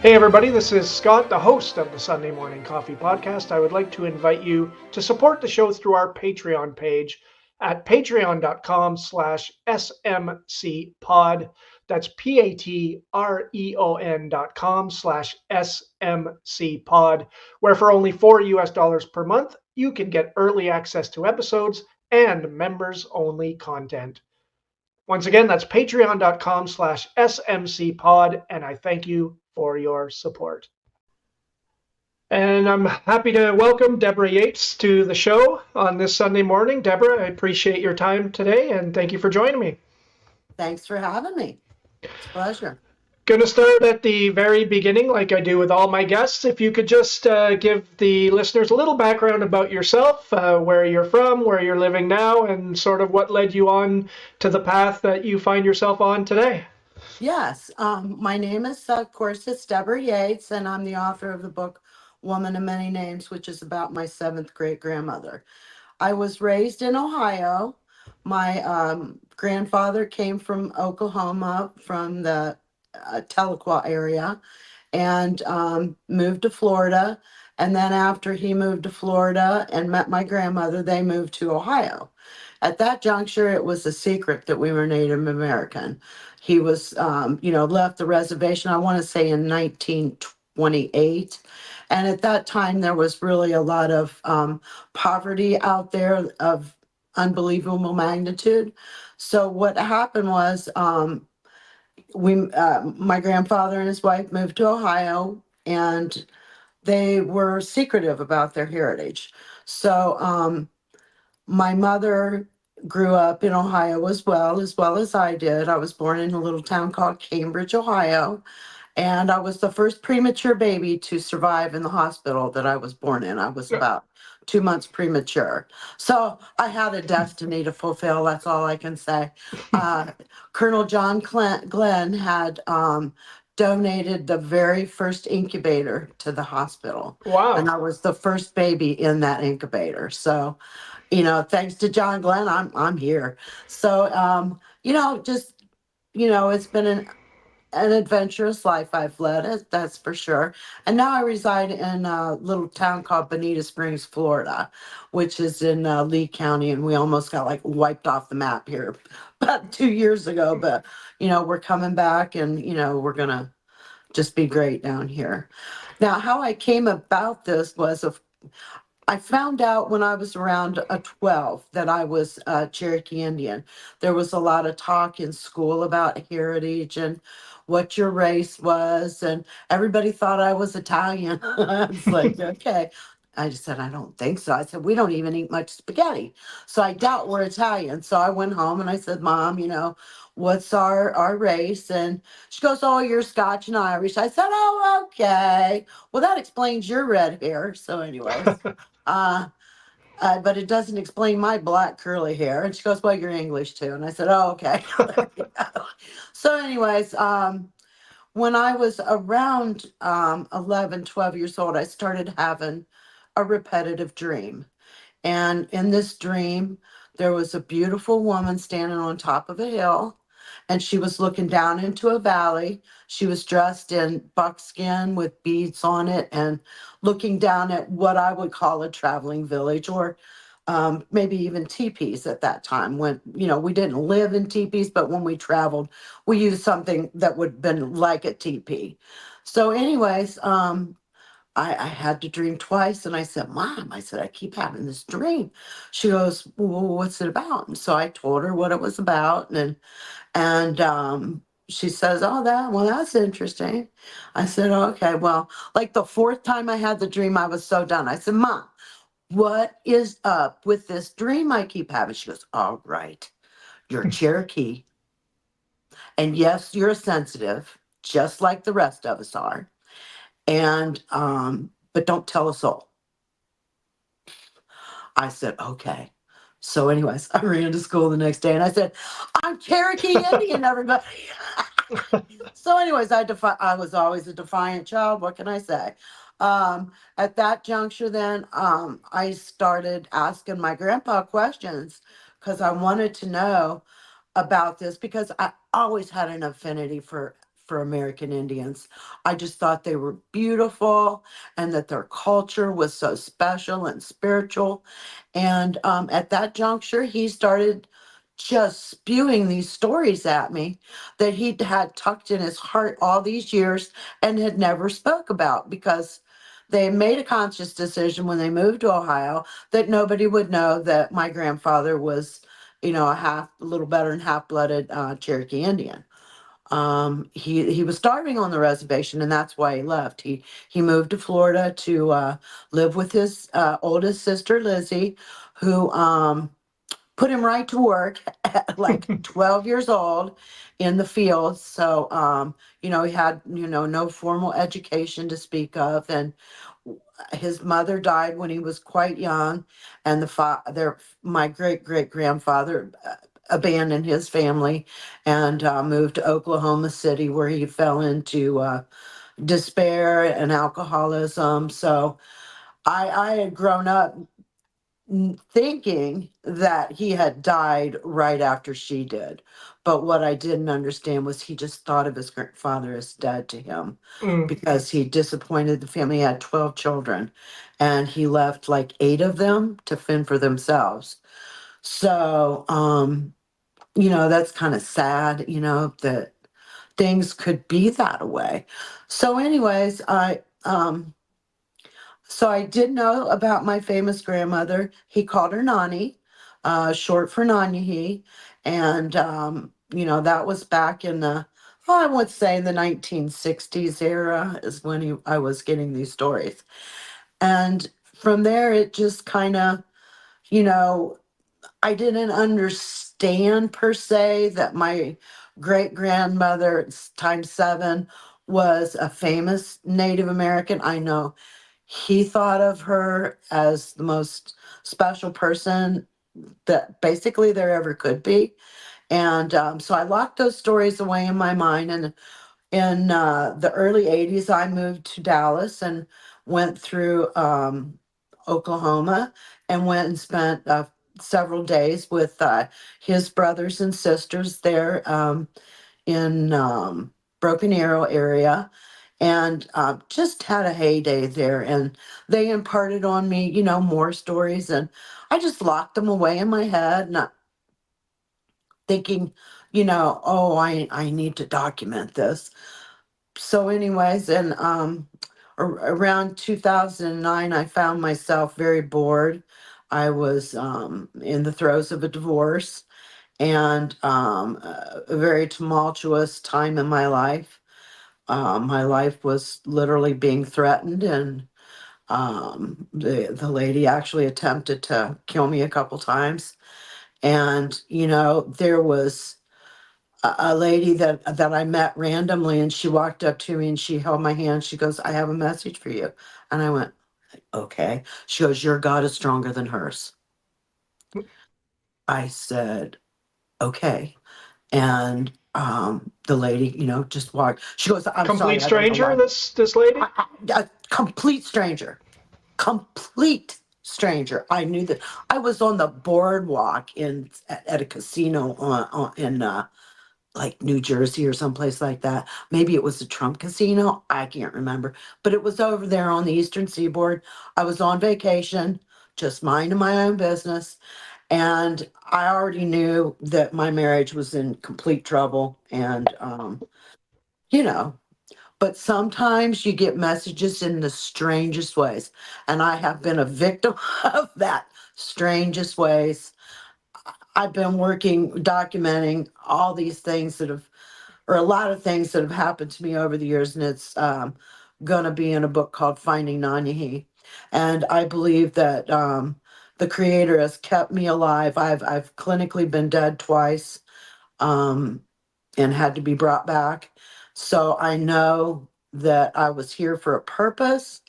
Hey, everybody, this is Scott, the host of the Sunday Morning Coffee Podcast. I would like to invite you to support the show through our Patreon page at patreon.com/smcpod. That's patreon.com/smcpod, where for only $4 per month, you can get early access to episodes and members only content. Once again, that's patreon.com/smcpod, and I thank you for your support. And I'm happy to welcome Debra Yates to the show on this Sunday morning. Debra, I appreciate your time today and thank you for joining me. Thanks for having me. It's a pleasure. Going to start at the very beginning, like I do with all my guests. If you could just give the listeners a little background about yourself, where you're from, where you're living now, and sort of what led you on to the path that you find yourself on today. Yes, my name is, of course, it's Debra Yates, and I'm the author of the book Woman of Many Names, which is about my seventh great grandmother. I was raised in Ohio. My grandfather came from Oklahoma, from the Tahlequah area, and moved to Florida. And then after he moved to Florida and met my grandmother, they moved to Ohio. At that juncture, it was a secret that we were Native American. He was, left the reservation, I want to say in 1928. And at that time, there was really a lot of poverty out there of unbelievable magnitude. So what happened was, my grandfather and his wife moved to Ohio, and they were secretive about their heritage. So my mother grew up in Ohio as well as I did. I was born in a little town called Cambridge, Ohio, and I was the first premature baby to survive in the hospital that I was born in. I was about 2 months premature. So I had a destiny to fulfill. That's all I can say. Uh, Colonel John Glenn had donated the very first incubator to the hospital. And Wow. I was the first baby in that incubator. So, thanks to John Glenn, I'm here. So, just it's been an adventurous life I've led, that's for sure. And now I reside in a little town called Bonita Springs, Florida, which is in Lee County, and we almost got like wiped off the map here about 2 years ago. But we're coming back, and we're gonna just be great down here. Now, how I came about this was I found out when I was around 12 that I was Cherokee Indian. There was a lot of talk in school about heritage and what your race was, and everybody thought I was Italian. I was like, okay. I just said, I don't think so. I said, we don't even eat much spaghetti. So I doubt we're Italian. So I went home and I said, Mom, what's our race? And she goes, oh, you're Scotch and Irish. I said, oh, okay. Well, that explains your red hair. So, anyways. Uh, but it doesn't explain my black curly hair. And she goes, well, you're English too. And I said, oh, okay. So, anyways, when I was around 11, 12 years old, I started having a repetitive dream. And in this dream, there was a beautiful woman standing on top of a hill, and she was looking down into a valley. She was dressed in buckskin with beads on it and looking down at what I would call a traveling village, or maybe even teepees at that time, when, we didn't live in teepees, but when we traveled, we used something that would have been like a teepee. So, anyways, I had to dream twice, and I said, Mom, I said, I keep having this dream. She goes, well, what's it about? And so I told her what it was about, and she says, oh, that's interesting. I said, okay, well, like the fourth time I had the dream, I was so done. I said, Mom, what is up with this dream I keep having? She goes, all right, you're Cherokee, and yes, you're sensitive, just like the rest of us are. And but don't tell us all. I said, okay. So, anyways, I ran to school the next day and I said, I'm Cherokee Indian, everybody. So, anyways, I was always a defiant child. What can I say? At that juncture, then I started asking my grandpa questions because I wanted to know about this, because I always had an affinity for for American Indians. I just thought they were beautiful and that their culture was so special and spiritual. And at that juncture, he started just spewing these stories at me that he had tucked in his heart all these years and had never spoke about because they made a conscious decision when they moved to Ohio that nobody would know that my grandfather was, a little better than half-blooded Cherokee Indian. He was starving on the reservation, and that's why he left. He moved to Florida to live with his oldest sister Lizzie, who put him right to work at like 12 years old in the fields. So he had no formal education to speak of, and his mother died when he was quite young, and my great grandfather abandoned his family and moved to Oklahoma City, where he fell into despair and alcoholism. So I had grown up thinking that he had died right after she did. But what I didn't understand was he just thought of his father as dead to him Mm. because he disappointed the family. He had 12 children and he left like 8 of them to fend for themselves. So, that's kind of sad, that things could be that way. So, anyways, I did know about my famous grandmother. He called her Nani, short for Nanyehi. And, that was back in I would say the 1960s era is when I was getting these stories. And from there, it just kind of, you know, I didn't understand per se that my great grandmother times 7 was a famous Native American. I know he thought of her as the most special person that basically there ever could be. And so I locked those stories away in my mind. And in the early 80s, I moved to Dallas and went through Oklahoma and went and spent several days with his brothers and sisters there in Broken Arrow area, and just had a heyday there. And they imparted on me, more stories, and I just locked them away in my head, not thinking, oh, I need to document this. So, anyways, and around 2009, I found myself very bored. I was in the throes of a divorce and a very tumultuous time in my life. My life was literally being threatened, and the lady actually attempted to kill me a couple times. And there was a lady that I met randomly, and she walked up to me and she held my hand. She goes, "I have a message for you," and I went, "Okay." She goes, "Your God is stronger than hers." I said, "Okay." And the lady, just walked. She goes, "I'm Complete sorry, I don't know stranger, why." this lady? A complete stranger, complete stranger. I knew that I was on the boardwalk at a casino in like New Jersey or someplace like that. Maybe it was the Trump Casino. I can't remember, but it was over there on the Eastern Seaboard. I was on vacation, just minding my own business. And I already knew that my marriage was in complete trouble. And, you know, but sometimes you get messages in the strangest ways. And I have been a victim of that strangest ways. I've been documenting all these things or a lot of things that have happened to me over the years. And it's going to be in a book called Finding Nanyehi. And I believe that the creator has kept me alive. I've clinically been dead twice. Um, and had to be brought back. So I know that I was here for a purpose,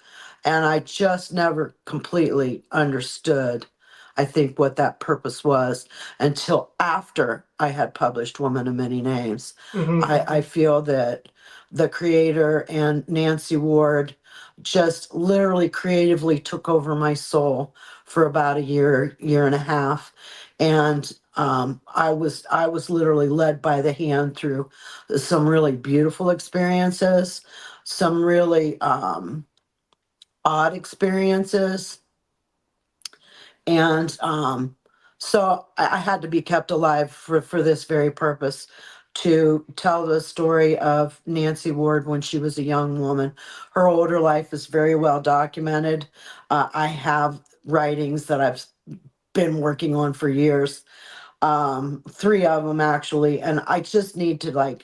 and I just never completely understood, I think, what that purpose was until after I had published Woman of Many Names. Hmm. I feel that the creator and Nancy Ward just literally creatively took over my soul for about a year and a half. And I was literally led by the hand through some really beautiful experiences, some really odd experiences, and so I had to be kept alive for this very purpose, to tell the story of Nancy Ward when she was a young woman. Her older life is very well documented. I have writings that I've been working on for years, three of them actually, and I just need to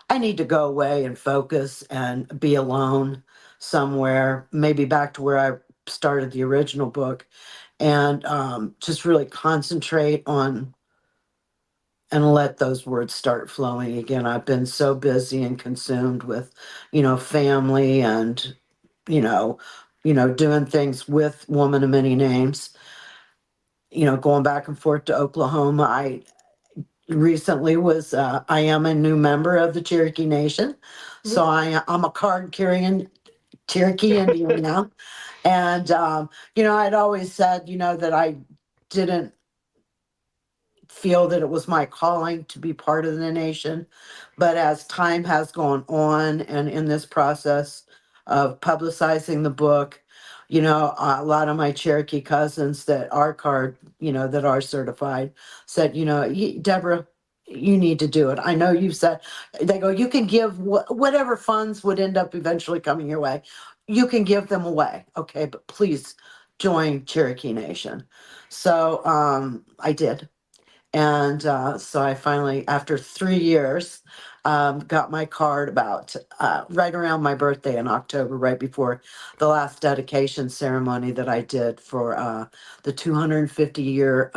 I need to go away and focus and be alone somewhere, maybe back to where I started the original book, and just really concentrate on and let those words start flowing again. I've been so busy and consumed with, family and, you know, doing things with Woman of Many Names, going back and forth to Oklahoma. I recently I am a new member of the Cherokee Nation. So I'm a card carrying Cherokee Indian now. And, I'd always said, that I didn't feel that it was my calling to be part of the nation. But as time has gone on, and in this process of publicizing the book, a lot of my Cherokee cousins that are that are certified said, Deborah, you need to do it. I know you've said, they go, you can give whatever funds would end up eventually coming your way. You can give them away. Okay, but please join Cherokee Nation. So I did. And so I finally, after 3 years, got my card about right around my birthday in October, right before the last dedication ceremony that I did for the 250-year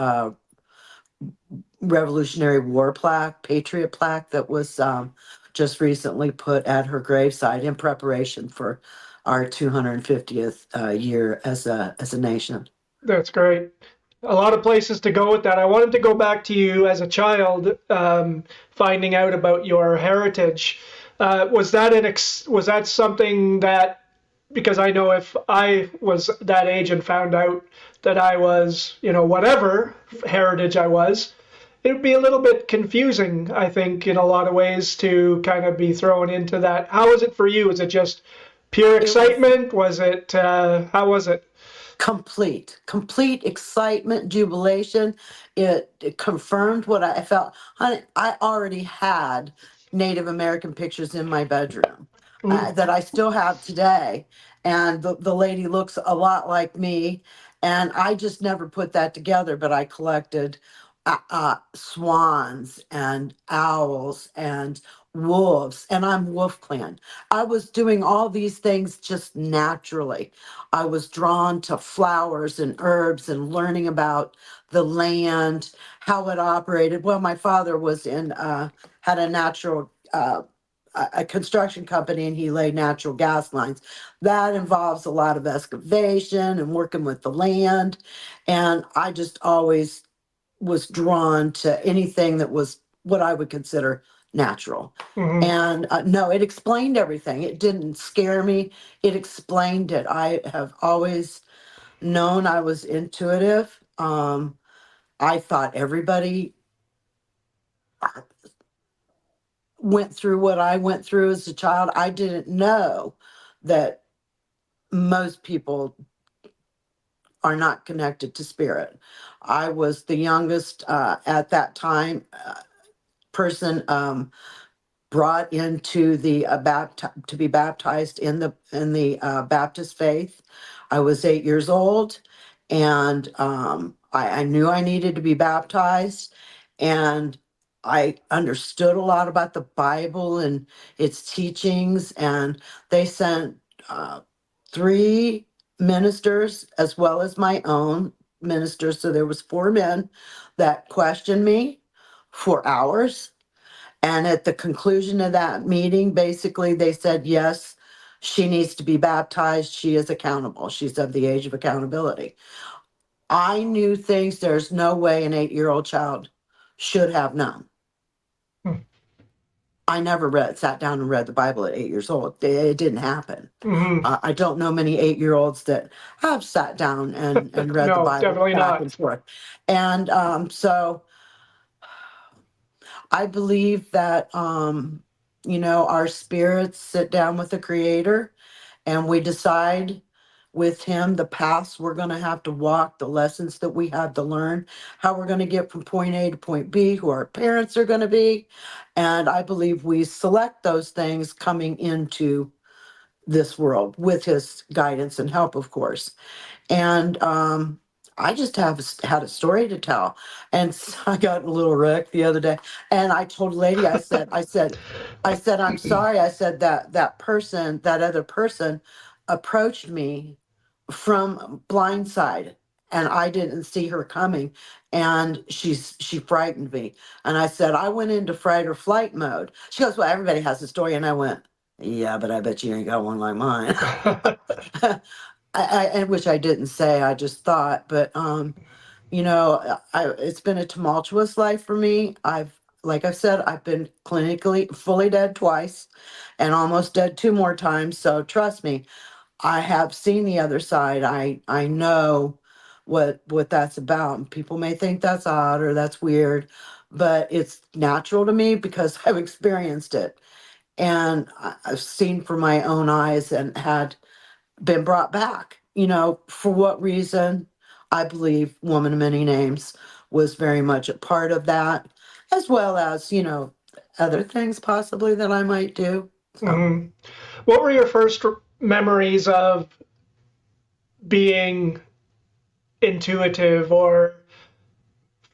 Revolutionary War plaque, Patriot plaque that was just recently put at her gravesite in preparation for our 250th year as a nation. That's great. A lot of places to go with that. I wanted to go back to you as a child, finding out about your heritage. Was that something that, because I know if I was that age and found out that I was, whatever heritage I was, it would be a little bit confusing, I think, in a lot of ways to kind of be thrown into that. How was it for you? Was it just pure It was excitement? How was it? complete excitement, jubilation. It confirmed what I felt. Honey, I already had Native American pictures in my bedroom Mm, that I still have today. And the lady looks a lot like me. And I just never put that together, but I collected swans and owls and wolves, and I'm Wolf Clan. I was doing all these things just naturally. I was drawn to flowers and herbs and learning about the land, how it operated. Well, my father had a natural, a construction company, and he laid natural gas lines. That involves a lot of excavation and working with the land. And I just always was drawn to anything that was what I would consider natural. mhm. And no, it explained everything. It didn't scare me. It explained it. I have always known I was intuitive. I thought everybody went through what I went through as a child. I didn't know that most people are not connected to spirit. I was the youngest at that time person brought into the to be baptized in the Baptist faith. I was 8 years old, and I knew I needed to be baptized, and I understood a lot about the Bible and its teachings. And they sent uh, three ministers as well as my own ministers. So there was four men that questioned me for hours, and at the conclusion of that meeting, basically they said, yes, she needs to be baptized. She is accountable. She's of the age of accountability. I knew things there's no way an 8-year-old child should have known. I never sat down and read the Bible at 8 years old. It didn't happen. Mhm. I don't know many 8-year-olds that have sat down and read the No, Bible definitely back and not. forth. And so I believe that, our spirits sit down with the creator and we decide with him the paths we're going to have to walk, the lessons that we have to learn, how we're going to get from point A to point B, who our parents are going to be. And I believe we select those things coming into this world with his guidance and help, of course. And I just had a story to tell, and I got a little wrecked the other day. And I told a lady, I said, I'm sorry. I said that other person, approached me from blindside, and I didn't see her coming, and she frightened me. And I said I went into fight or flight mode. She goes, "Well, everybody has a story," and I went, "Yeah, but I bet you ain't got one like mine." Which I didn't say, I just thought, but it's been a tumultuous life for me. Like I said, I've been clinically fully dead twice and almost dead two more times. So trust me, I have seen the other side. I know what that's about. And people may think that's odd or that's weird, but it's natural to me because I've experienced it. And I've seen for my own eyes and had been brought back. For what reason? I believe Woman of Many Names was very much a part of that, as well as, other things possibly that I might do. So, Hmm. What were your first memories of being intuitive or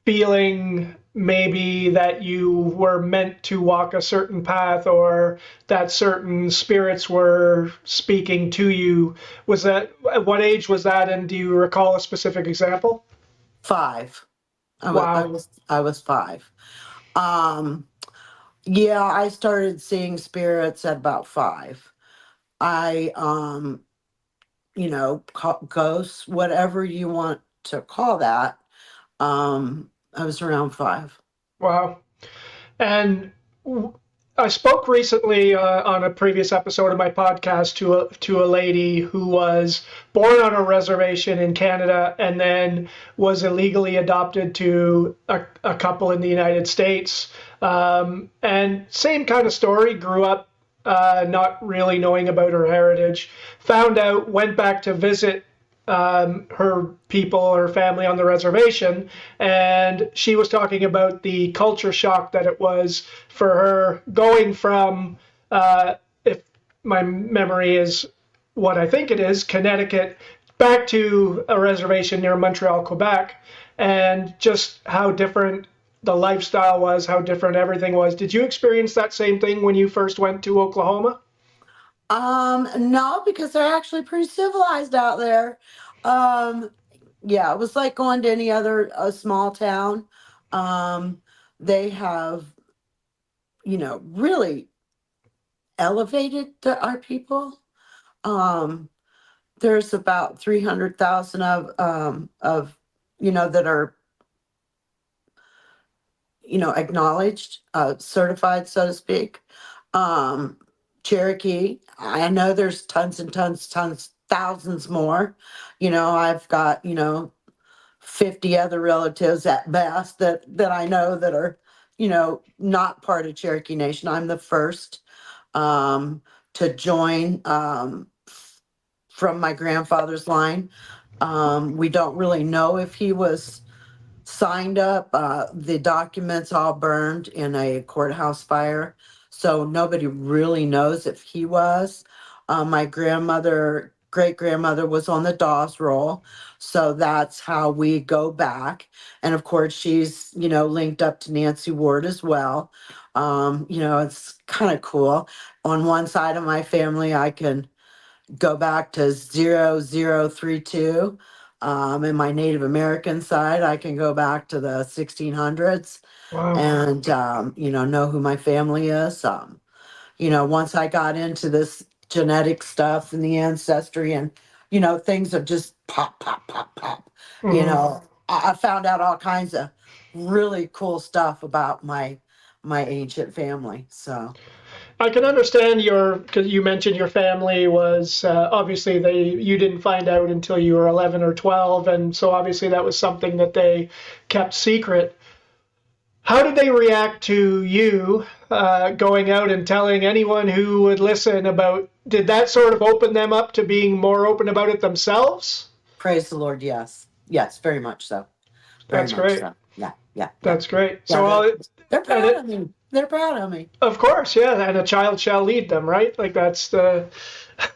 feeling maybe that you were meant to walk a certain path or that certain spirits were speaking to you? Was that, at what age was that, and do you recall a specific example? 5. I was I Wow. was I was 5. Um yeah, I started seeing spirits at about 5. I ghosts, whatever you want to call that. I was around 5. Wow. And I spoke recently on a previous episode of my podcast to a lady who was born on a reservation in Canada and then was illegally adopted to a couple in the United States. And same kind of story. Grew up not really knowing about her heritage. Found out. Went back to visit her people, her family on the reservation, and she was talking about the culture shock that it was for her going from, if my memory is what I think it is, Connecticut, back to a reservation near Montreal, Quebec, and just how different the lifestyle was, how different everything was. Did you experience that same thing when you first went to Oklahoma? No, because they're actually pretty civilized out there. Um, yeah, it was like going to any other small town. Um, they have, really elevated our people. Um, there's about 300,000 of that are acknowledged, certified, so to speak. Um, Cherokee, I know there's tons and tons, tons, thousands more. I've got, 50 other relatives at best that I know that are, not part of Cherokee Nation. I'm the first um, to join from my grandfather's line. We don't really know if he was signed up. The documents all burned in a courthouse fire. So nobody really knows if he was. My grandmother, great grandmother, was on the Dawes roll. So that's how we go back. And of course, she's, linked up to Nancy Ward as well. It's kind of cool. On one side of my family, I can go back to 0032. In my Native American side, I can go back to the 1600s Wow. and, know who my family is. Once I got into this genetic stuff and the ancestry and, things have just pop, pop, pop, pop. Hmm. I found out all kinds of really cool stuff about my ancient family. So, I can understand your, because you mentioned your family was obviously you didn't find out until you were 11 or 12, and so obviously that was something that they kept secret. How did they react to you going out and telling anyone who would listen about? Did that sort of open them up to being more open about it themselves? Praise the Lord. Yes. Yes. Very much so. Very That's much great. so. Yeah. Yeah. Yeah. That's great. Yeah. So, They're and proud of me. They're proud of me. of course, yeah, and a child shall lead them, right? Like that's the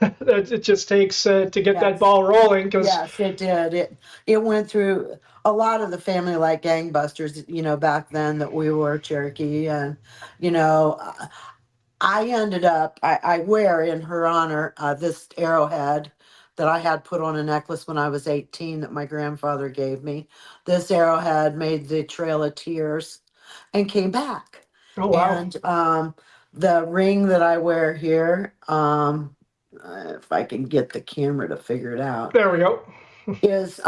it just takes to get that Yes. ball rolling because Yes, it did. It went through a lot of the family like gangbusters, back then that we were Cherokee. And, you know, I ended up, I wear in her honor this arrowhead that I had put on a necklace when I was 18 that my grandfather gave me. This arrowhead made the Trail of Tears and came back. oh wow, And the ring that I wear here, if I can get the camera to figure it out, there we go. is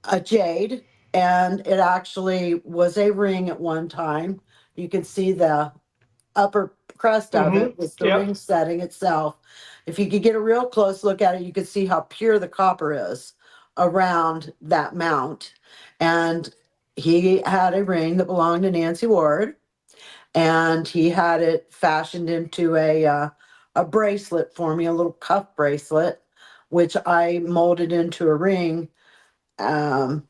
a jade, and it actually was a ring at one time. You can see the upper crust of it was the Yep. ring setting itself. If you could get a real close look at it, you could see how pure the copper is around that mount. And he had a ring that belonged to Nancy Ward, and he had it fashioned into a bracelet for me, a little cuff bracelet, which I molded into a ring um,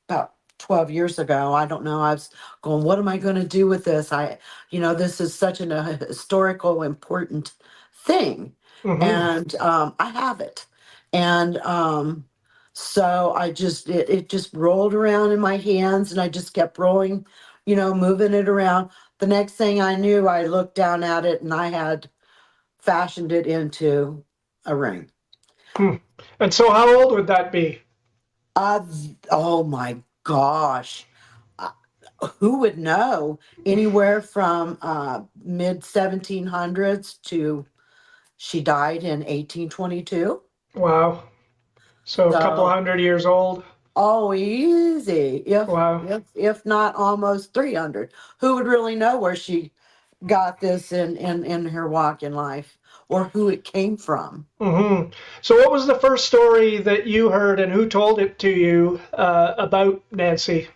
about 12 years ago. I don't know. I was going, what am I going to do with this? This is such a historical, important thing. Mm-hmm. And I have it. And so it just rolled around in my hands, and I just kept rolling, moving it around. The next thing I knew, I looked down at it and I had fashioned it into a ring. Hmm. And so, how old would that be? Uh, oh my gosh. Uh, who would know? Anywhere from mid 1700s to she died in 1822. Wow. So a couple So, 100 years old. oh, easy. If Wow. if if not almost 300. Who would really know where she got this in her walk in life, or who it came from? Mm-hmm. So, what was the first story that you heard, and who told it to you about Nancy?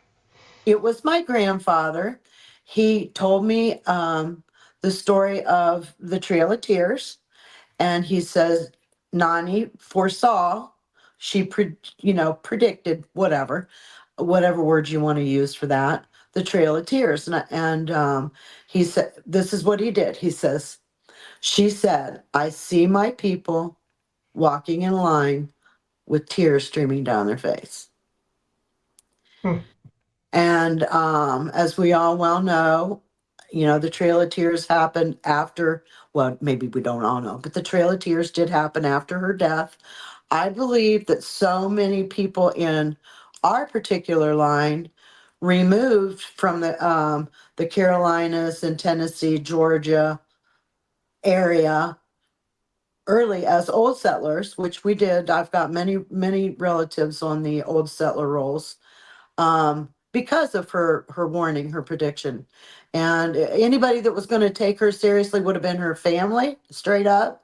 It was my grandfather. He told me the story of the Trail of Tears, and he says Nani foresaw, predicted, whatever words you want to use for that, the Trail of Tears. And he said, this is what he did. He says, she said, I see my people walking in line with tears streaming down their face. Hmm. And as we all well know, the Trail of Tears happened after, well, maybe we don't all know, but the Trail of Tears did happen after her death. I believe that so many people in our particular line removed from the Carolinas and Tennessee, Georgia area early as old settlers, which we did. I've got many, many relatives on the old settler rolls because of her warning, her prediction. And anybody that was going to take her seriously would have been her family, straight up.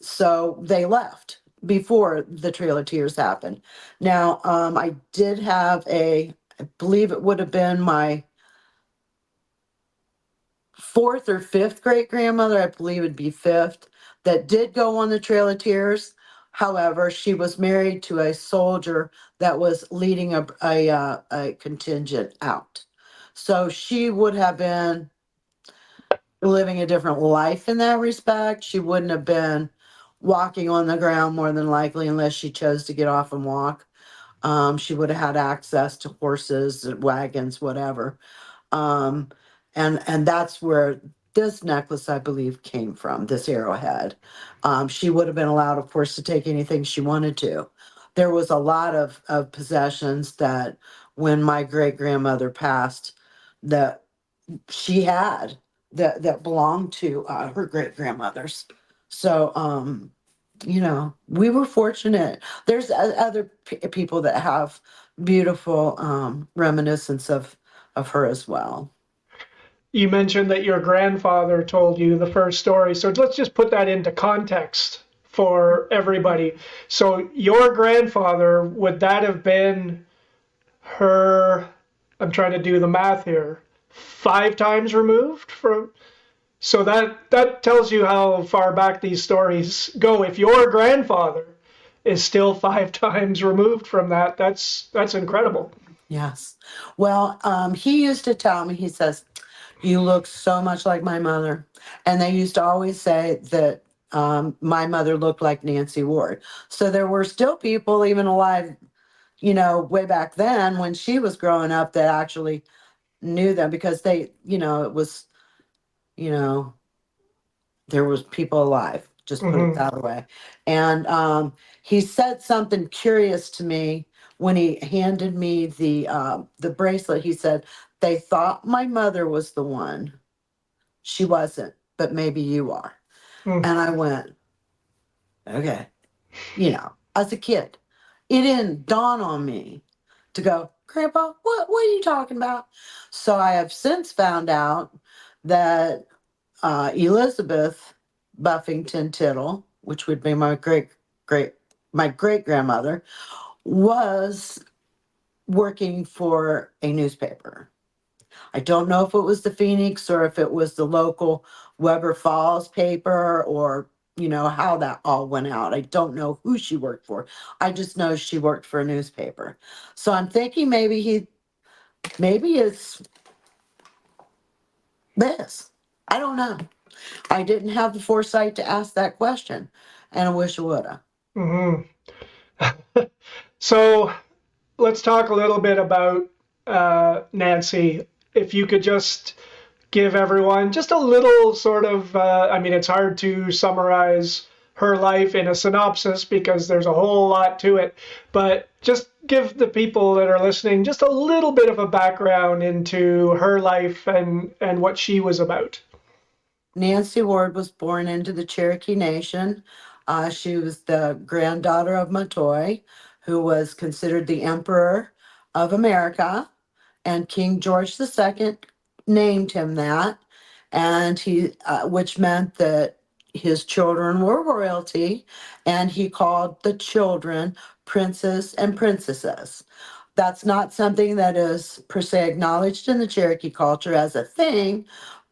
So they left before the Trail of Tears happened. Now, I did have I believe it would have been my fourth or fifth great grandmother, I believe it'd be fifth, that did go on the Trail of Tears. However, she was married to a soldier that was leading a contingent out. So she would have been living a different life in that respect. She wouldn't have been walking on the ground more than likely unless she chose to get off and walk. She would have had access to horses, wagons, whatever. Um, and that's where this necklace, I believe, came from, this arrowhead. She would have been allowed, of course, to take anything she wanted to. There was a lot of possessions that when my great grandmother passed, that she had that belonged to her great grandmothers. So we were fortunate. There's other people that have beautiful reminiscence of her as well. You mentioned that your grandfather told you the first story. So let's just put that into context for everybody. So your grandfather, would that have been her I'm trying to do the math here. 5 times removed from. So that tells you how far back these stories go. If your grandfather is still 5 times removed from that, that's incredible. Yes. Well, he used to tell me, he says, "You look so much like my mother." And they used to always say that my mother looked like Nancy Ward. So there were still people, even alive, way back then when she was growing up, that actually knew them because they, it was, you know, there was people alive, just put it Hmm. that way. And he said something curious to me when he handed me the bracelet. He said, "They thought my mother was the one. She wasn't, but maybe you are." And I went, "Okay." As a kid, it didn't dawn on me to go, "Grandpa, what are you talking about?" So I have since found out that Elizabeth Buffington Tittle, which would be great my great grandmother, was working for a newspaper. I don't know if it was the Phoenix or if it was the local Weber Falls paper, or how that all went out. I don't know who she worked for. I just know she worked for a newspaper. So I'm thinking maybe it's this. I don't know. I didn't have the foresight to ask that question, and I wish I would have. Hmm. So let's talk a little bit about Nancy. If you could just give everyone just a little sort of, I mean, it's hard to summarize her life in a synopsis because there's a whole lot to it, but just give the people that are listening just a little bit of a background into her life and what she was about. Nancy Ward was born into the Cherokee Nation. She was the granddaughter of Matoy, who was considered the Emperor of America, and King George II named him that, and which meant that his children were royalty, and he called the children princes and princesses. That's not something that is per se acknowledged in the Cherokee culture as a thing,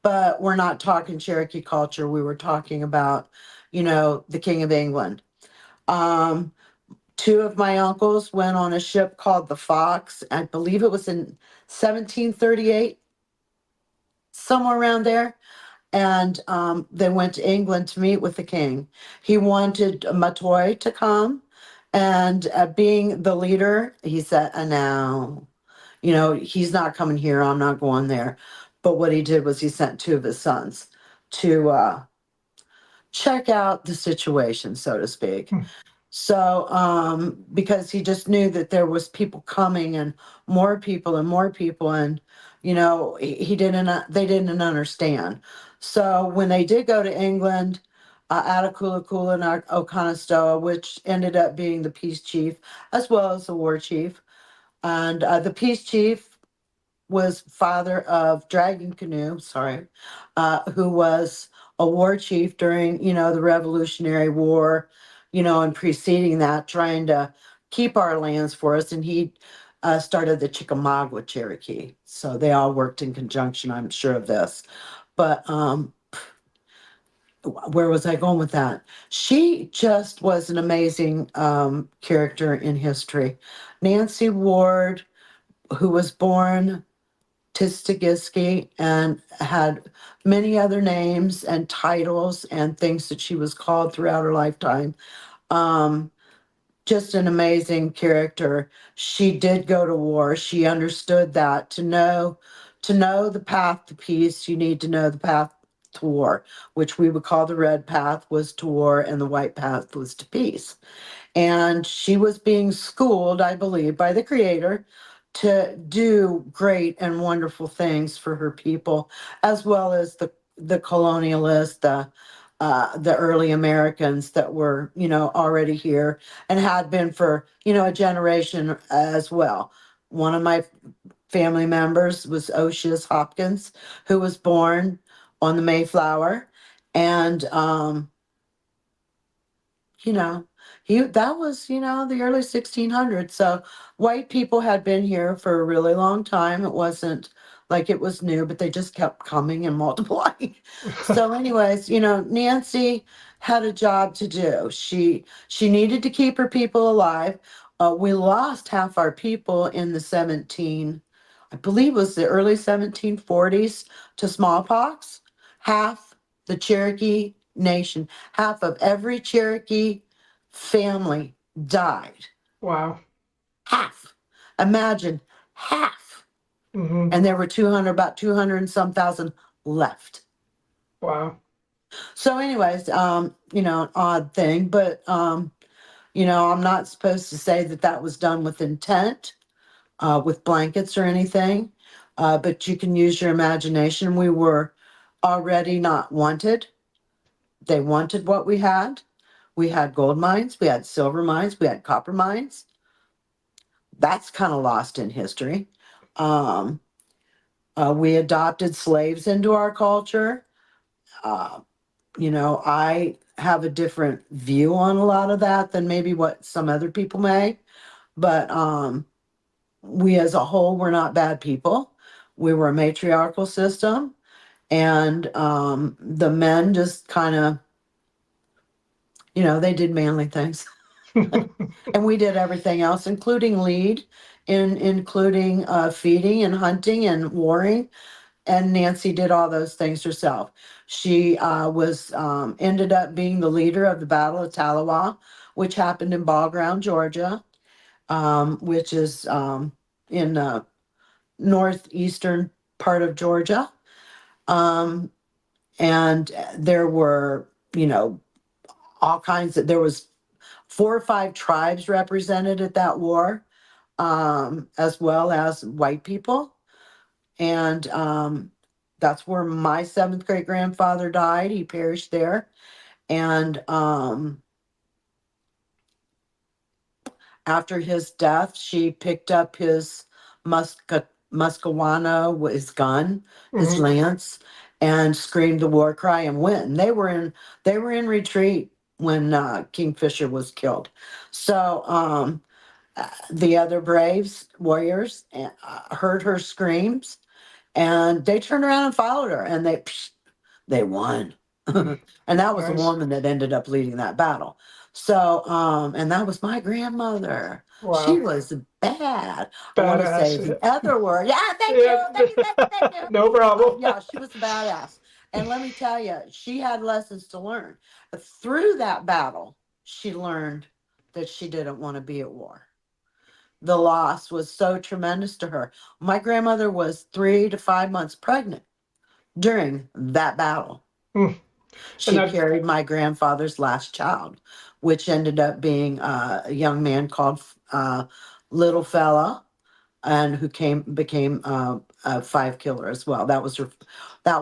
but we're not talking Cherokee culture. We were talking about, the King of England. Um, Two of my uncles went on a ship called the Fox. I believe it was in 1738, somewhere around there. And they went to England to meet with the king. He wanted Matoy to come. And being the leader, he said, no, he's not coming here. I'm not going there. But what he did was he sent two of his sons to check out the situation, so to speak. Hmm. So, because he just knew that there was people coming and more people, and he didn't, they didn't understand. So when they did go to England, Attaculla and Oconostoa, which ended up being the peace chief as well as the war chief, and the peace chief was father of Dragon Canoe, sorry, who was a war chief during, the Revolutionary War, and preceding that, trying to keep our lands for us. And he started the Chickamauga Cherokee. So they all worked in conjunction, I'm sure of this. But where was I going with that? She just was an amazing character in history. Nancy Ward, who was born Tistagiski and had many other names and titles and things that she was called throughout her lifetime. Um, just an amazing character. She did go to war. She understood that to know the path to peace, you need to know the path to war, which we would call the red path was to war and the white path was to peace. And she was being schooled, I believe, by the creator to do great and wonderful things for her people, as well as the colonialists, the early Americans that were, already here and had been for, a generation as well. One of my family members was Oceus Hopkins, who was born on the Mayflower. And you know, that was, the early 1600s. So white people had been here for a really long time. It wasn't like it was new, but they just kept coming and multiplying. So anyways, Nancy had a job to do. She needed to keep her people alive. We lost half our people in the 17, I believe it was the early 1740s to smallpox. Half the Cherokee nation, half of every Cherokee family died. Wow. Half. Imagine half. Hmm. And there were 200, about 200 and some thousand left. Wow. So, anyways, an odd thing, but, I'm not supposed to say that that was done with intent, with blankets or anything, but you can use your imagination. We were already not wanted. They wanted what we had. We had gold mines, we had silver mines, we had copper mines. That's kind of lost in history. Um, we adopted slaves into our culture. Uh, I have a different view on a lot of that than maybe what some other people may. But we as a whole were not bad people. We were a matriarchal system. And the men just kind of, they did manly things. And we did everything else, including lead, including feeding and hunting and warring. And Nancy did all those things herself. She was ended up being the leader of the Battle of Tallawah, which happened in Ball Ground, Georgia, which is in northeastern part of Georgia. Um, and there were, all kinds of, there was 4 or 5 tribes represented at that war, as well as white people. And that's where my seventh great grandfather died. He perished there. And after his death, she picked up his Muscawana, his gun, his Hmm. lance, and screamed the war cry and went. And they were in retreat when Kingfisher was killed. So the other braves, warriors, heard her screams, and they turned around and followed her, and they won. And that was a Nice. woman that ended up leading that battle. So, and that was my grandmother. She Wow. was bad. I want to say Badass. the other word. Yeah, thank you, Yeah. thank you, thank you, thank you. No problem. Yeah, she was a badass. And let me tell you, she had lessons to learn. Through that battle, she learned that she didn't want to be at war. The loss was so tremendous to her. My grandmother was 3 to 5 months pregnant during that battle. Hmm. And She that. carried my grandfather's last child, which ended up being a young man called Little Fella, and who became a five killer as well. That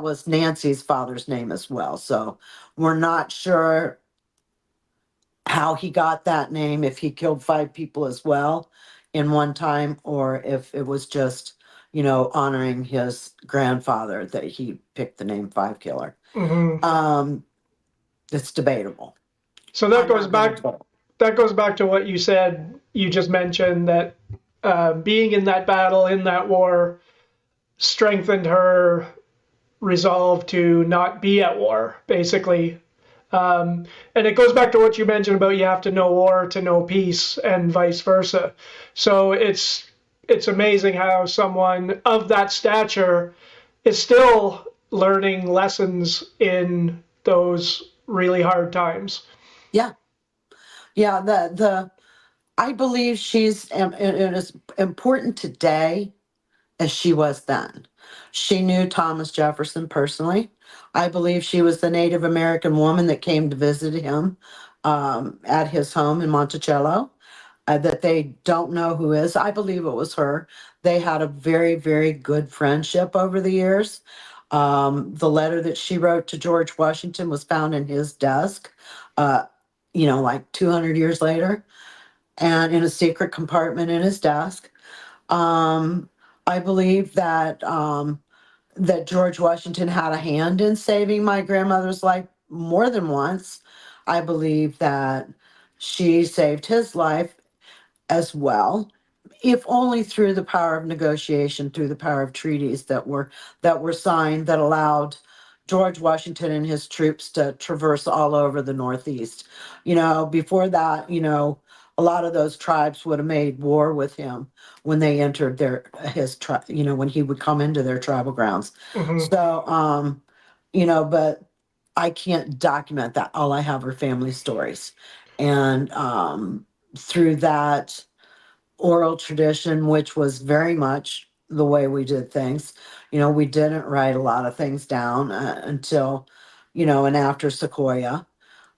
was Nancy's father's name as well. So we're not sure how he got that name, if he killed 5 people as well in one time, or if it was just, honoring his grandfather that he picked the name Five Killer. Hmm. Um, it's debatable. So that I'm goes not going to back. debate. That goes back to what you said. You just mentioned that being in that battle, in that war, strengthened her resolve to not be at war, basically. And it goes back to what you mentioned about you have to know war to know peace, and vice versa. So it's amazing how someone of that stature is still learning lessons in those really hard times. Yeah, yeah. The I believe she's it is important today as she was then. She knew Thomas Jefferson personally. I believe she was the Native American woman that came to visit him at his home in Monticello. That they don't know who is. I believe it was her. They had a very, very good friendship over the years. The letter that she wrote to George Washington was found in his desk, uh, like 200 years later, and in a secret compartment in his desk. Um, I believe that George Washington had a hand in saving my grandmother's life more than once. I believe that She saved his life as well, if only through the power of negotiation, through the power of treaties that were signed that allowed George Washington and his troops to traverse all over the Northeast. Before that, a lot of those tribes would have made war with him when they entered when he would come into their tribal grounds. Hmm. So, but I can't document that. All I have are family stories. And through that oral tradition, which was very much the way we did things, we didn't write a lot of things down until, and after Sequoia,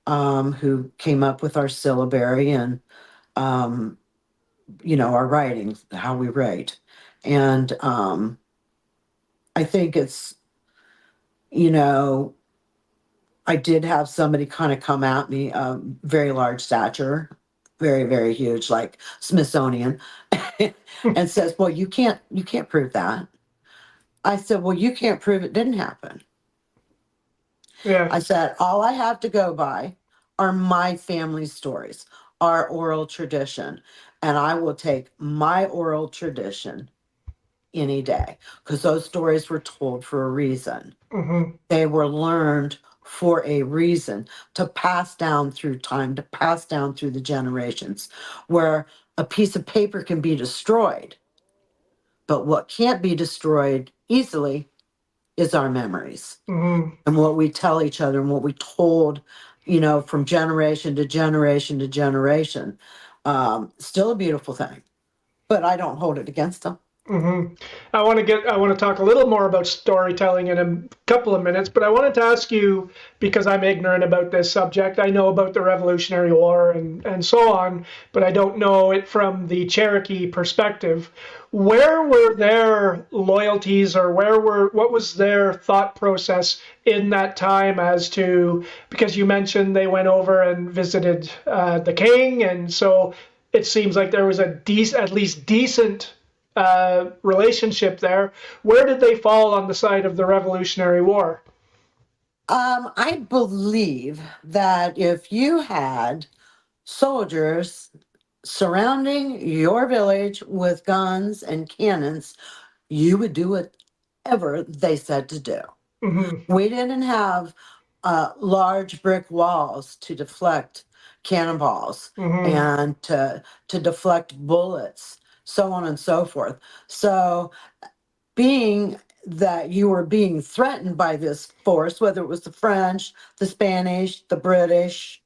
who came up with our syllabary and, um, our writing, how we write. And I think it's, you know, I did have somebody kind of come at me, very large stature, very, very huge, like Smithsonian, and says, "Well, you can't prove that." I said, "Well, you can't prove it didn't happen." Yeah. I said, "All I have to go by are my family stories, our oral tradition, and I will take my oral tradition any day because those stories were told for a reason. Hmm. They were learned for a reason to pass down through time, to pass down through the generations, where a piece of paper can be destroyed, but what can't be destroyed easily is our memories Hmm. and what we tell each other and what we told, from generation to generation to generation. Still a beautiful thing, but I don't hold it against them. Hmm. I want to talk a little more about storytelling in a couple of minutes, but I wanted to ask you, because I'm ignorant about this subject. I know about the Revolutionary War and so on, but I don't know it from the Cherokee perspective. Where were their loyalties, or what was their thought process in that time as to, because you mentioned they went over and visited the king, and so it seems like there was at least decent relationship there. Where did they fall on the side of the Revolutionary War? I believe that if you had soldiers surrounding your village with guns and cannons, you would do whatever they said to do. Hmm. We didn't have large brick walls to deflect cannonballs Hmm. and to deflect bullets, so on and so forth. So, being that you were being threatened by this force, whether it was the French, the Spanish, the British,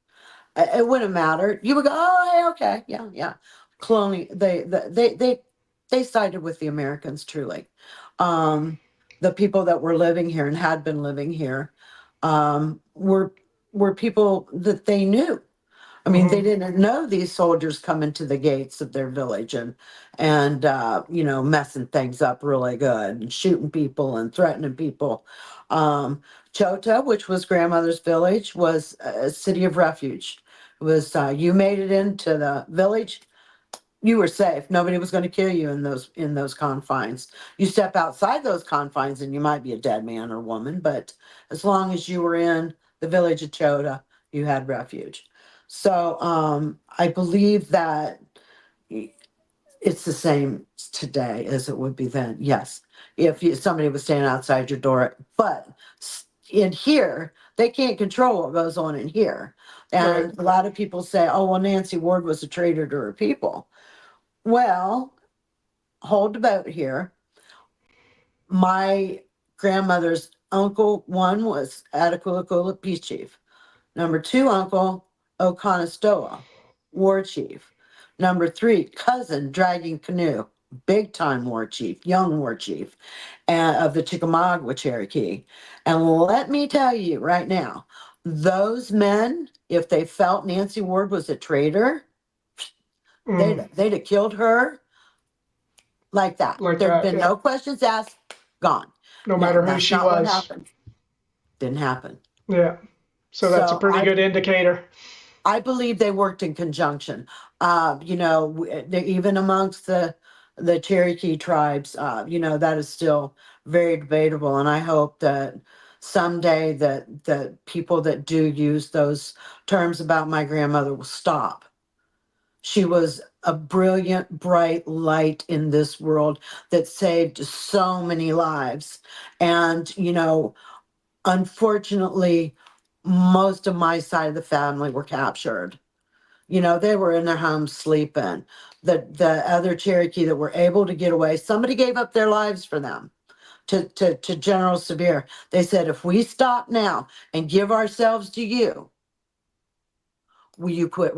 it wouldn't matter. You would go, "Oh, hey, okay, yeah, yeah." Colonial, they sided with the Americans truly. Um, the people that were living here and had been living here, were people that they knew. I mean, they Hmm. didn't know these soldiers coming to the gates of their village and messing things up really good and shooting people and threatening people. Um, Chota, which was grandmother's village, was a city of refuge. It was you made it into the village, you were safe. Nobody was going to kill you in those confines. You step outside those confines and you might be a dead man or woman, but as long as you were in the village of Chota, you had refuge. So I believe that it's the same today as it would be then. Yes, if somebody was standing outside your door, but in here they can't control what goes on in here. Right. And a lot of people say, "Oh, well, Nancy Ward was a traitor to her people." Well, hold the boat here. My grandmother's uncle, one was Attakulikula Peace Chief. Number two uncle, Oconostoa, War Chief. Number three, cousin, Dragging Canoe, big time war chief, young war chief of the Chickamauga Cherokee. And let me tell you right now, those men, if they felt Nancy Ward was a traitor, Mm. they'd have killed her like that. Like There'd that, been yeah. no questions asked, gone. No No, matter who that's she not what was. happened. Didn't happen. Yeah. So that's a So pretty good indicator. I believe they worked in conjunction. Even amongst the Cherokee tribes, that is still very debatable, and I hope that someday that the people that do use those terms about my grandmother will stop. She was a brilliant, bright light in this world that saved so many lives. And, unfortunately, most of my side of the family were captured. They were in their homes sleeping. The other Cherokee that were able to get away, somebody gave up their lives for them to General Severe. They said, if we stop now and give ourselves to you, will you quit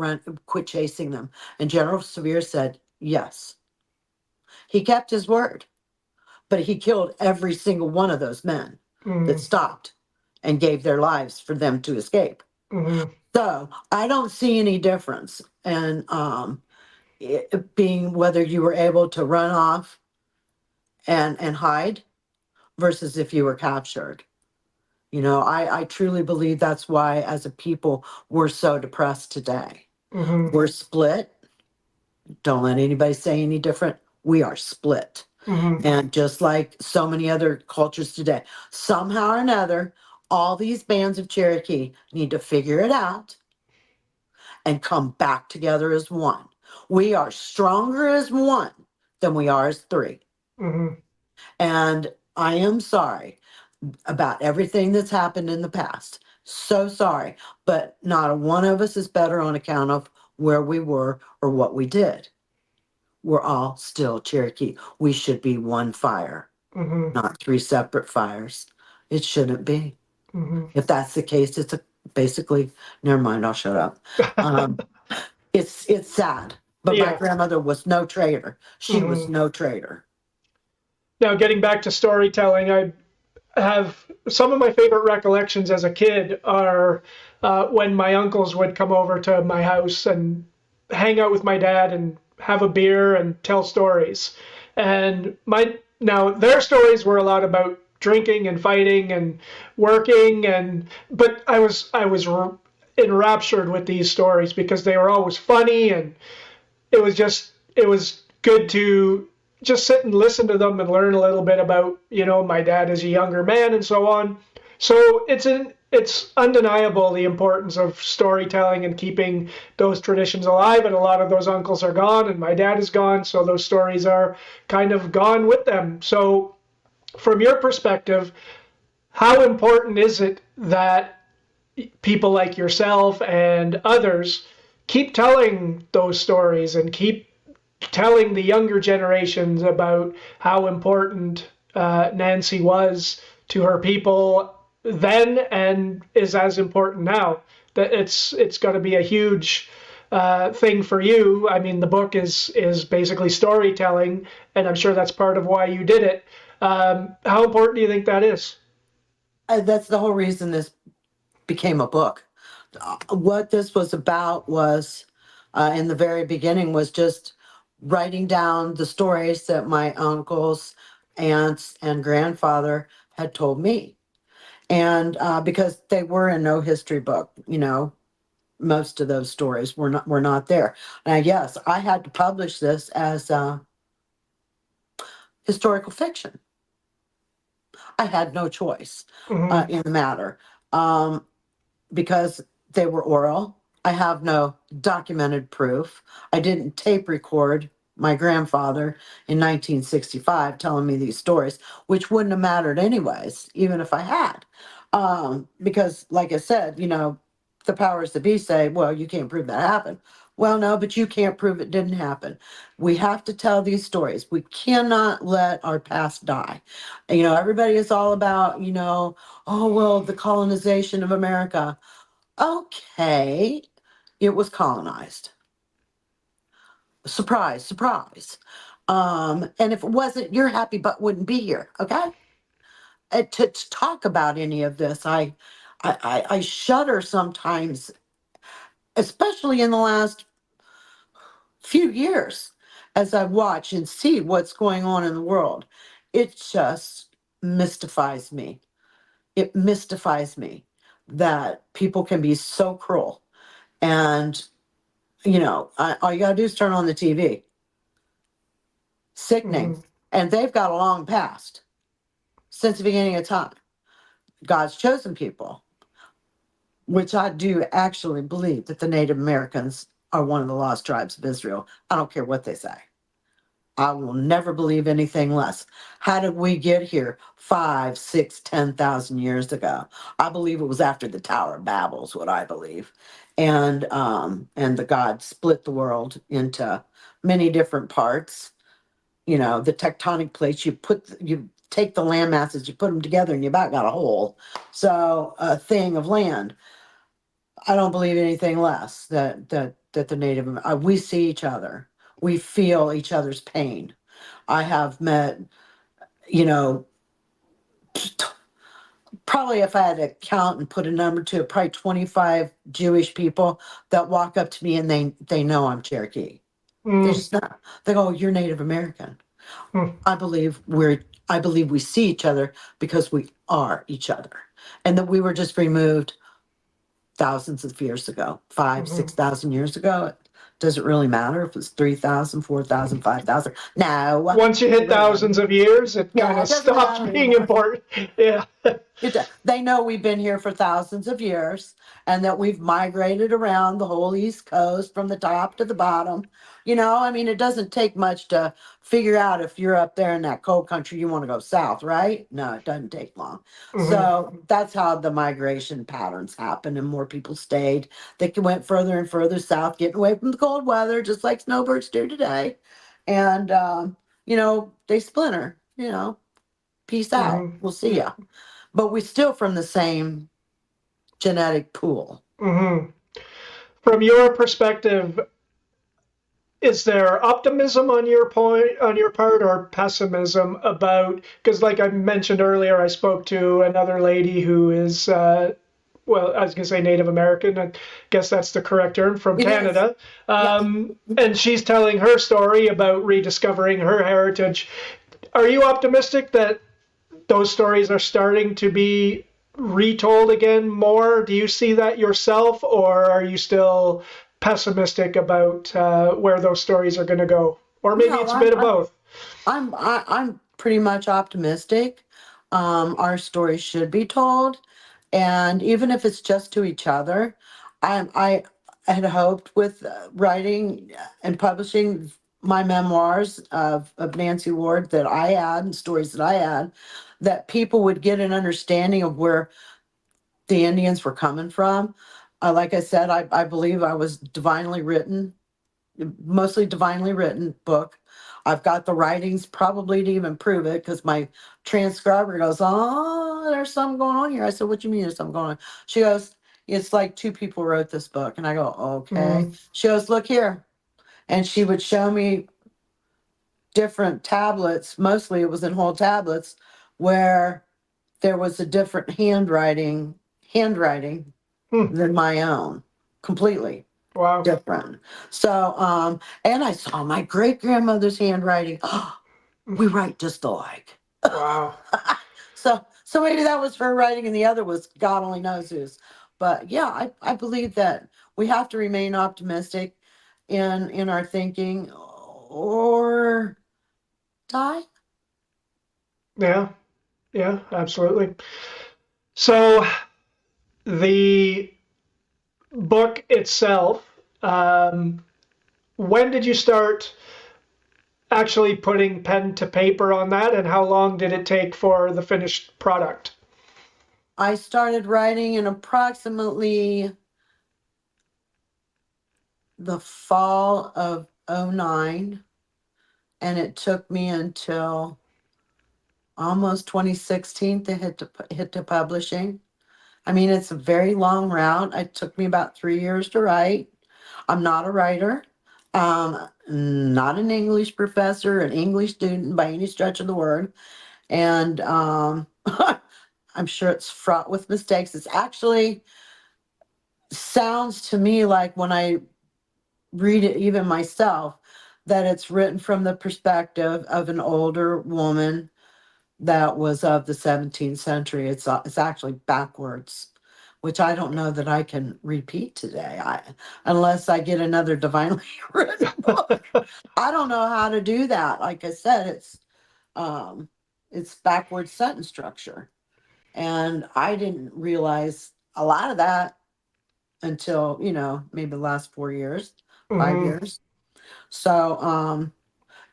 chasing them? And General Severe said, yes. He kept his word, but he killed every single one of those men that Mm-hmm. stopped and gave their lives for them to escape. Mm-hmm. So I don't see any difference in it being whether you were able to run off and hide versus if you were captured. I truly believe that's why, as a people, we're so depressed today. Mm-hmm. We're split. Don't let anybody say any different. We are split. Mm-hmm. And just like so many other cultures today, somehow or another, all these bands of Cherokee need to figure it out and come back together as one. We are stronger as one than we are as three. Mm-hmm. And I am sorry about everything that's happened in the past. So sorry. But not a one of us is better on account of where we were or what we did. We're all still Cherokee. We should be one fire, Mm-hmm. not three separate fires. It shouldn't be. Mm-hmm. If that's the case, it's basically, never mind, I'll shut up. Um, it's sad. But my Yeah. grandmother was no traitor. She was Mm-hmm. no traitor. Now, getting back to storytelling, I have some of my favorite recollections as a kid are when my uncles would come over to my house and hang out with my dad and have a beer and tell stories. And now their stories were a lot about drinking and fighting and working, but I was enraptured with these stories because they were always funny, and it was good to just sit and listen to them and learn a little bit about my dad as a younger man and so on. So it's undeniable the importance of storytelling and keeping those traditions alive. And a lot of those uncles are gone, and my dad is gone, so those stories are kind of gone with them. So from your perspective, how important is it that people like yourself and others keep telling those stories and keep telling the younger generations about how important Nancy was to her people then and is as important now? That it's going to be a huge thing for you. I mean, the book is basically storytelling, and I'm sure that's part of why you did it. How important do you think that is? That's the whole reason this became a book. What this was about was, in the very beginning, was just writing down the stories that my uncles, aunts, and grandfather had told me. And because they were in no history book, most of those stories were not there. Now, yes, I had to publish this as historical fiction. I had no choice Mm-hmm. in the matter. Um, because they were oral. I have no documented proof. I didn't tape record my grandfather in 1965 telling me these stories, which wouldn't have mattered anyways, even if I had. Because, like I said, the powers that be say, well, you can't prove that happened. Well, no, but you can't prove it didn't happen. We have to tell these stories. We cannot let our past die. Everybody is all about, oh, well, the colonization of America. Okay, it was colonized. Surprise, surprise. And if it wasn't, your happy butt wouldn't be here. Okay. And to talk about any of this, I shudder sometimes, especially in the last few years, as I watch and see what's going on in the world. It just mystifies me. It mystifies me that people can be so cruel. And, all you got to do is turn on the TV. Sickening. Mm-hmm. And they've got a long past since the beginning of time. God's chosen people, which I do actually believe that the Native Americans are one of the lost tribes of Israel. I don't care what they say. I will never believe anything less. How did we get here 5, 6, 10,000 years ago? I believe it was after the Tower of Babel is what I believe. And the God split the world into many different parts. You know, the tectonic plates, you take the land masses, you put them together and you about got a hole. So a thing of land. I don't believe anything less that the Native, we see each other. We feel each other's pain. I have met, you know, probably if I had to count and put a number to it, probably 25 Jewish people that walk up to me and they know I'm Cherokee. They Mm, just not. They go, "You're Native American." mm, I believe we see each other because we are each other, and that we were just removed thousands of years ago, 5, mhm. 6,000 years ago. It doesn't really matter if it's 3,000, 4,000, 5,000. No, Once you it hit really thousands doesn't. of years, it kind Yeah, of it doesn't stops matter being anymore. important. Yeah. They know we've been here for thousands of years and that we've migrated around the whole East Coast from the top to the bottom. You know, I mean, it doesn't take much to figure out if you're up there in that cold country, you want to go south, right? No, it doesn't take long. Mhm, So that's how the migration patterns happen, and more people stayed. They went further and further south, getting away from the cold weather, just like snowbirds do today. And, they splinter, peace out. mhm, We'll see yeah. ya, but we're still from the same genetic pool. Mhm. From your perspective, is there optimism on your part or pessimism about, because like I mentioned earlier, I spoke to another lady who is well, I was going to say Native American. I guess that's the correct term, from It is. Canada. Yep. And she's telling her story about rediscovering her heritage. Are you optimistic that those stories are starting to be retold again more? Do you see that yourself, or are you still pessimistic about where those stories are going to go? Or maybe No, it's a bit of both. I'm pretty much optimistic. Our story should be told, and even if it's just to each other, I had hoped with writing and publishing my memoirs of Nancy Ward that I had and stories that I had, that people would get an understanding of where the Indians were coming from. Like I said, I believe I was divinely written, mostly divinely written book. I've got the writings probably to even prove it because my transcriber goes, "Oh, there's something going on here." I said, "What do you mean there's something going on?" She goes, "It's like two people wrote this book." And I go, "Okay." Mm, She goes, "Look here." And she would show me different tablets. Mostly it was in whole tablets where there was a different handwriting mm, than my own, completely wow. different. So, and I saw my great grandmother's handwriting. Oh, Mm, we write just alike. wow. So maybe that was her writing, and the other was God only knows whose. But yeah, I believe that we have to remain optimistic in our thinking, or die. Yeah. Yeah. Absolutely. So the book itself. When did you start actually putting pen to paper on that, and how long did it take for the finished product? I started writing in approximately the fall of '09, and it took me until almost 2016 to hit to publishing. I mean, it's a very long route. It took me about 3 years to write. I'm not a writer, not an English professor, an English student by any stretch of the word. And I'm sure it's fraught with mistakes. It's actually sounds to me like when I read it, even myself, that it's written from the perspective of an older woman that was of the 17th century. It's actually backwards, which I don't know that I can repeat today. Unless I get another divinely written book. I don't know how to do that. Like I said, um it's backwards sentence structure. And I didn't realize a lot of that until, maybe the last 4 years, five Mm-hmm. years. So,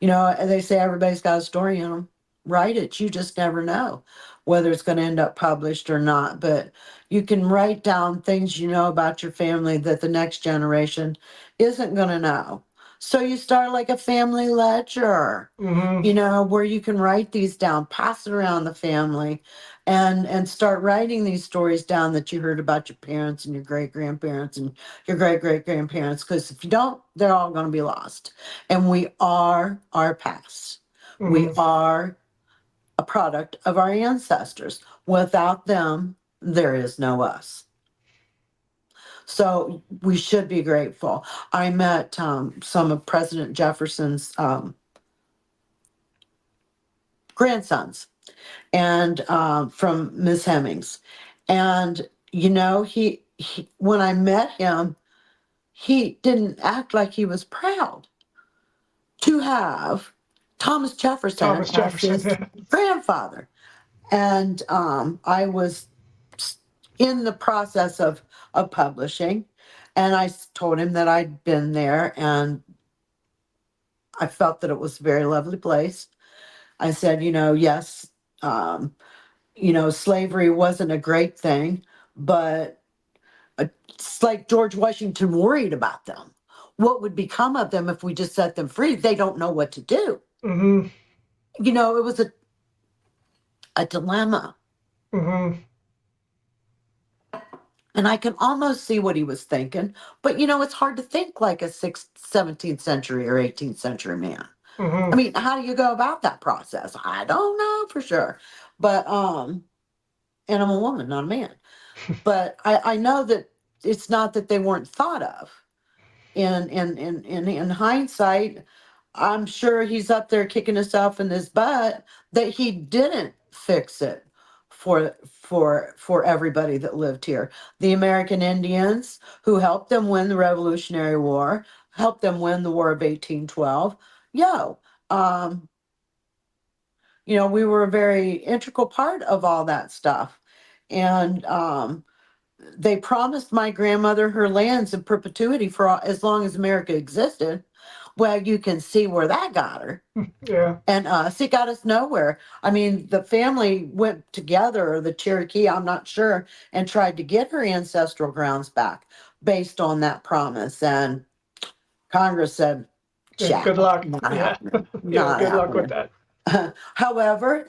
and they say everybody's got a story in them. Write it. You just never know whether it's going to end up published or not. But you can write down things you know about your family that the next generation isn't going to know. So you start like a family ledger, Mm-hmm. where you can write these down, pass it around the family, and start writing these stories down that you heard about your parents and your great grandparents and your great great grandparents. Because if you don't, they're all going to be lost. And we are our past. We Mm-hmm. are a product of our ancestors. Without them, there is no us. So we should be grateful. I met some of President Jefferson's grandsons, and from Miss Hemings. And he when I met him, he didn't act like he was proud to have Thomas Jefferson Thomas as Jefferson. his grandfather. And I was in the process of publishing, and told him that I'd been there and I felt that it was a very lovely place. I said, yes, um, slavery wasn't a great thing, but it's like George Washington worried about them. What would become of them if we just set them free? They don't know what to do. Mm-hmm. It was a dilemma. Mm-hmm. And I can almost see what he was thinking. But, it's hard to think like a 17th century or 18th century man. I Mm-hmm. mean, how do you go about that process? I don't know for sure. But, and I'm a woman, not a man. But I know that it's not that they weren't thought of. In hindsight, I'm sure he's up there kicking himself in his butt that he didn't fix it for everybody that lived here. The American Indians who helped them win the Revolutionary War, helped them win the War of 1812. Yo, um, we were a very integral part of all that stuff. And they promised my grandmother her lands in perpetuity for as long as America existed. Well, you can see where that got her. Yeah. And it got us nowhere. I mean, the family went together, or the Cherokee, I'm not sure, and tried to get her ancestral grounds back based on that promise. And Congress said, Yeah. Good ciao, luck. not Yeah. happening, Yeah. not Good luck with happening. that. However,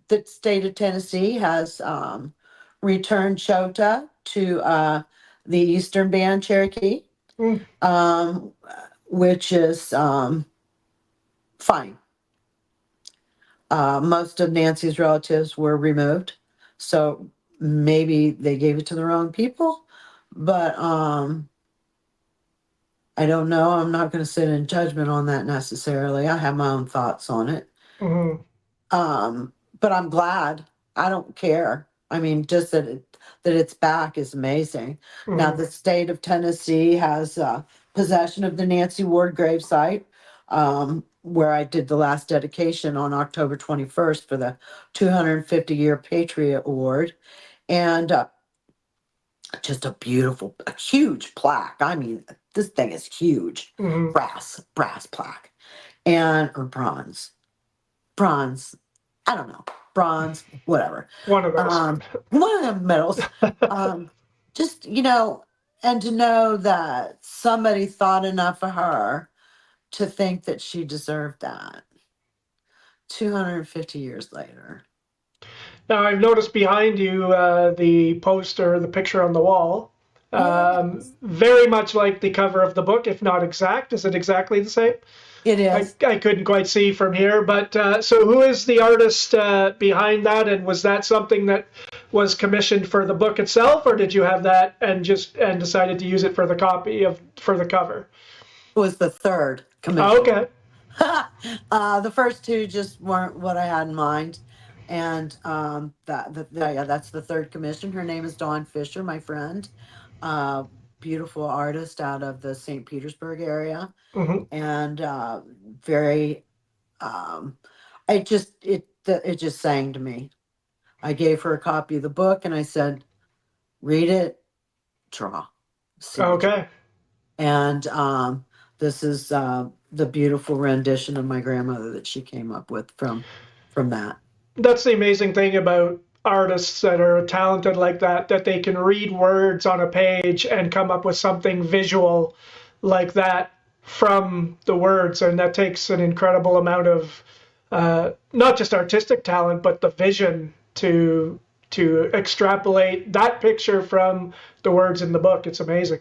the state of Tennessee has returned Chota to the Eastern Band Cherokee, Mm, um, which is fine. Most of Nancy's relatives were removed, so maybe they gave it to the wrong people, but I don't know. I'm not going to sit in judgment on that necessarily. I have my own thoughts on it. mm-hmm. Um, but I'm glad. I don't care. I mean, just that it's back is amazing. Now, Mm-hmm. the state of Tennessee has possession of the Nancy Ward gravesite, where I did the last dedication on October 21st for the 250-year Patriot Award, and just a beautiful, a huge plaque. I mean, this thing is huge, Mm-hmm. brass plaque, and or bronze. I don't know, bronze, whatever. One of those. Um, One of the medals. Um, just and to know that somebody thought enough of her to think that she deserved that. 250 years later. Now, I've noticed behind you the poster, the picture on the wall. Yes, Very much like the cover of the book, if not exact. Is it exactly the same? it I, is. I couldn't quite see from here, but so who is the artist behind that? And was that something that was commissioned for the book itself, or did you have that and decided to use it for the copy of for the cover? It was the third Oh, commission. okay. The first two just weren't what I had in mind. And yeah, that's the third commission. Her name is Dawn Fisher, my friend. Uh, Beautiful artist out of the St. Petersburg area. Mm-hmm. And very, um, it just sang to me. I gave her a copy of the book and I said, read it, draw, see what you. Okay. And this is the beautiful rendition of my grandmother that she came up with from that. That's the amazing thing about artists that are talented like that they can read words on a page and come up with something visual like that from the words, and that takes an incredible amount of not just artistic talent but the vision to extrapolate that picture from the words in the book. It's amazing.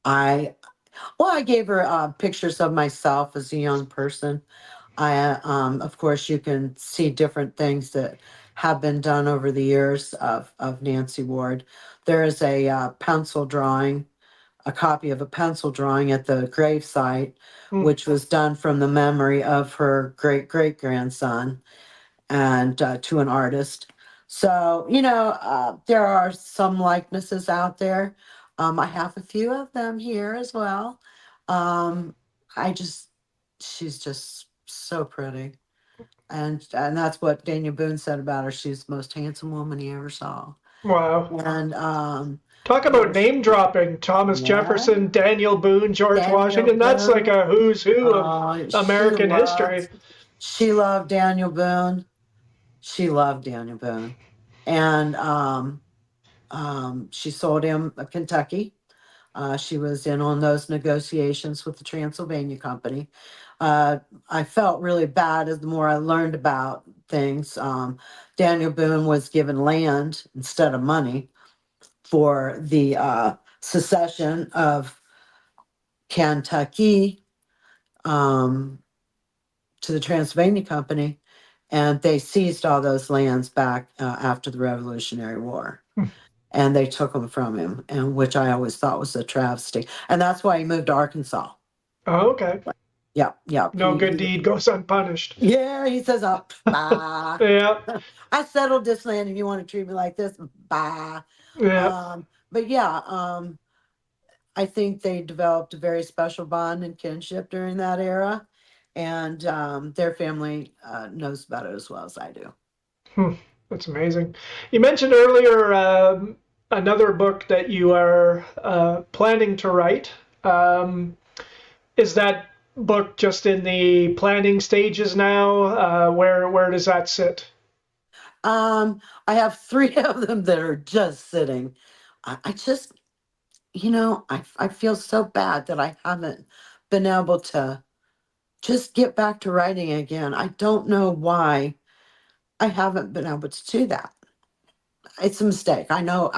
I I gave her pictures of myself as a young person. Of course, you can see different things that have been done over the years of Nancy Ward. There is a pencil drawing, a copy of a pencil drawing at the gravesite, Hmm. which was done from the memory of her great grandson and to an artist. So, there are some likenesses out there. I have a few of them here as well. Um, I just, she's just so pretty. And that's what Daniel Boone said about her. She's the most handsome woman he ever saw. Wow. And Talk about there's, name dropping. Thomas yeah, Jefferson, Daniel Boone, George Daniel Washington. That's like Boone. a who's who of Uh, she American loved, history. she loved Daniel Boone. She loved Daniel Boone. And she sold him a Kentucky. She was in on those negotiations with the Transylvania Company. Uh, I felt really bad as the more I learned about things. Daniel Boone was given land instead of money for the secession of Kentucky um, to the Transylvania Company, and they seized all those lands back after the Revolutionary War. And they took them from him, and which I always thought was a travesty. And that's why he moved to Arkansas. Oh, okay. Yep, yep. No good deed goes unpunished. Yeah, he says, "Up, bye." Yeah, I settled this land, and you want to treat me like this? Bye. yeah. But yeah, I think they developed a very special bond and kinship during that era, and their family knows about it as well as I do. Hmm, that's amazing. You mentioned earlier another book that you are planning to write. Is that book just in the planning stages now? Where does that sit? I have three of them that are just sitting. I just, I feel so bad that I haven't been able to just get back to writing again. I don't know why I haven't been able to do that. It's a mistake. I know.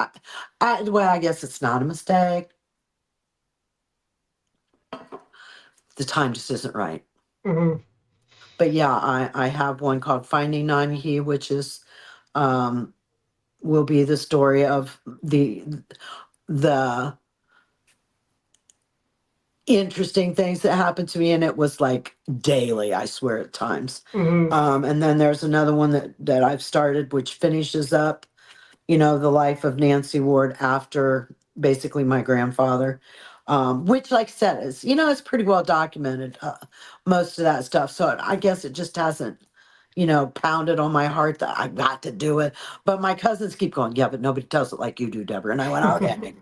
Well, I guess it's not a mistake. The time just isn't right. Hmm. But yeah, I have one called Finding Nanyehi, which is um, will be the story of the interesting things that happened to me, and it was like daily, I swear at times. Hmm. And then there's another one that I've started, which finishes up, the life of Nancy Ward after basically my grandfather, which, like I said, is, it's pretty well documented, most of that stuff. So I guess it just hasn't, pounded on my heart that I've got to do it. But my cousins keep going, yeah, but nobody tells it like you do, Deborah. And I went, okay,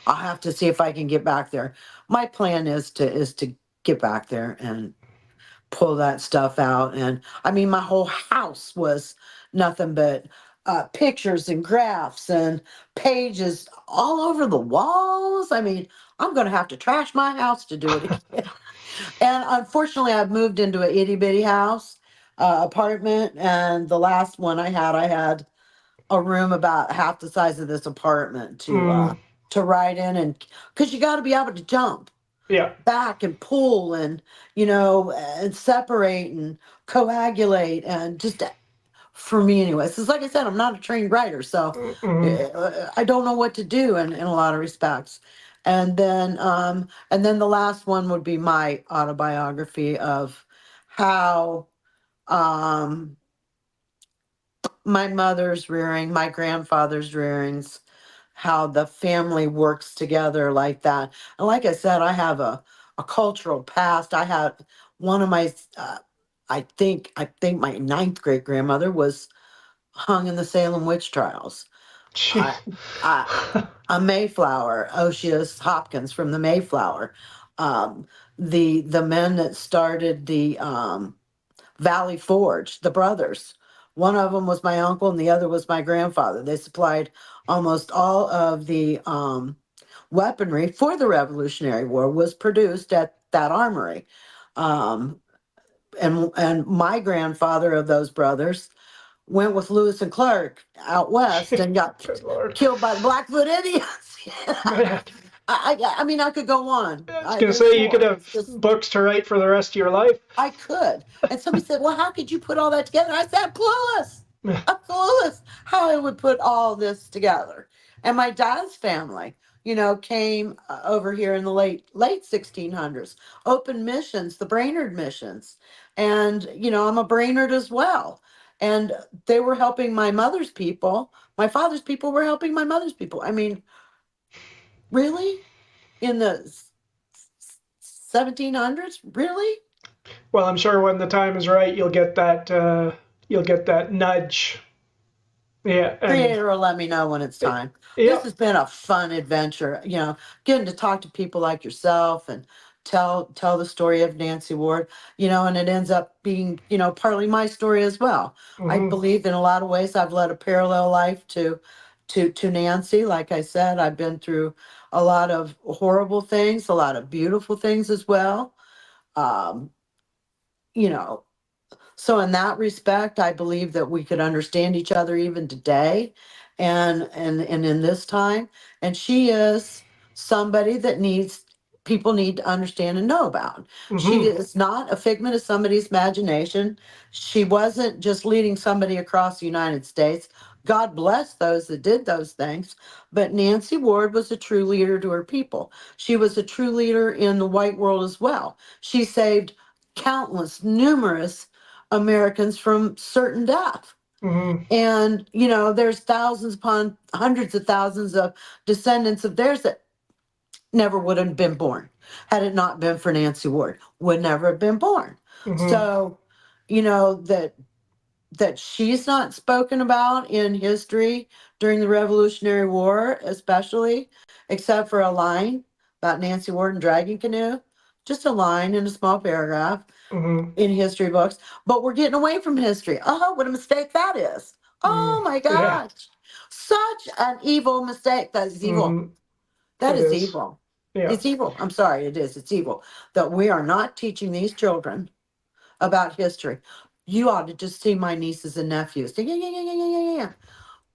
I'll have to see if I can get back there. My plan is to get back there and pull that stuff out. And I mean, my whole house was nothing but pictures and graphs and pages all over the walls. I mean, I'm going to have to trash my house to do it again. And unfortunately, I've moved into a itty bitty house apartment. And the last one I had a room about half the size of this apartment Mm, to ride in, and because you got to be able to jump yeah. back and pull and and separate and coagulate and just for me anyway. So like I said, I'm not a trained writer, so Mm-hmm. I don't know what to do in a lot of respects. And then the last one would be my autobiography of how um my mother's rearing, my grandfather's rearings, how the family works together like that. And like I said, I have a cultural past. I have one of my, I think my ninth great grandmother was hung in the Salem witch trials. I, Jeez. I, a Mayflower, Oceus Hopkins from the Mayflower, um, the men that started the Valley Forge, the brothers. One of them was my uncle, and the other was my grandfather. They supplied almost all of the weaponry for the Revolutionary War was produced at that armory. Um, and my grandfather of those brothers went with Lewis and Clark out west and got Good Lord. killed by the Blackfoot Indians. Man, I mean, I could go on. I was going to There's say you could more. have It's just books to write for the rest of your life. I could. And somebody said, "Well, how could you put all that together?" I said, "I'm clueless. I'm clueless how I would put all this together." And my dad's family, came over here in the late 1600s, opened missions, the Brainerd missions, and I'm a Brainerd as well. And they were helping my mother's people. My father's people were helping my mother's people. I mean, really, in the 1700s, really? Well, I'm sure when the time is right, you'll get that nudge. Yeah, and Creator will let me know when it's time. This yeah. has been a fun adventure, getting to talk to people like yourself and tell the story of Nancy Ward, and it ends up being, partly my story as well. I Hmm. believe in a lot of ways I've led a parallel life to Nancy. Like I said, I've been through a lot of horrible things, a lot of beautiful things as well. Um, you know, so in that respect, I believe that we could understand each other even today and in this time. And she is somebody that people need to understand and know about. She Hmm. is not a figment of somebody's imagination. She wasn't just leading somebody across the United States. God bless those that did those things. But Nancy Ward was a true leader to her people. She was a true leader in the white world as well. She saved numerous Americans from certain death. Hmm. And, there's thousands upon hundreds of thousands of descendants of theirs that never would have been born had it not been for Nancy Ward, would never have been born. Hmm. So, that she's not spoken about in history during the Revolutionary War, especially, except for a line about Nancy Ward and Dragon Canoe, just a line in a small paragraph Hmm. in history books, but we're getting away from history. Oh, what a mistake that is. Mm. Oh my Yeah. gosh. Such an evil mistake. That is evil. Hmm. That It is is. evil. Yeah. It's evil. I'm sorry, it is. It's evil that we are not teaching these children about history. You ought to just see my nieces and nephews. Yeah, yeah, yeah, yeah, yeah, yeah, yeah.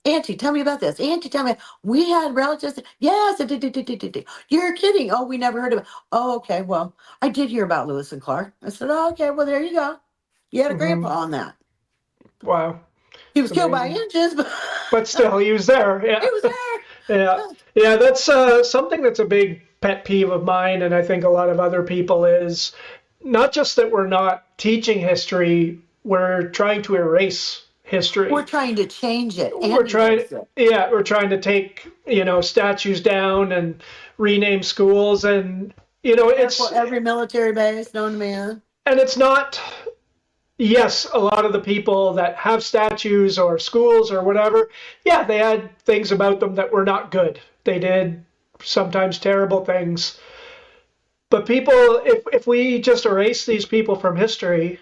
Auntie, tell me about this. Auntie, tell me. We had relatives. Yes, you're kidding. Oh, we never heard of it. Oh, okay. Well, I did hear about Lewis and Clark. I said, oh, okay. Well, there you go. You had a grandpa Hmm. on that. Wow. He It's was killed by amazing. inches, but But still, he was there. he Yeah. was Yeah. there. Yeah. That's something that's a big pet peeve of mine, and I think a lot of other people is not just that we're not teaching history, we're trying to erase We're history. trying to change it We're and trying, erase it. yeah, we're trying to take statues down and rename schools, and Therefore, every military base known to man. it's not. Yes, a lot of the people that have statues or schools or whatever, yeah, they had things about them that were not good. They did sometimes terrible things. But people, if we just erase these people from history,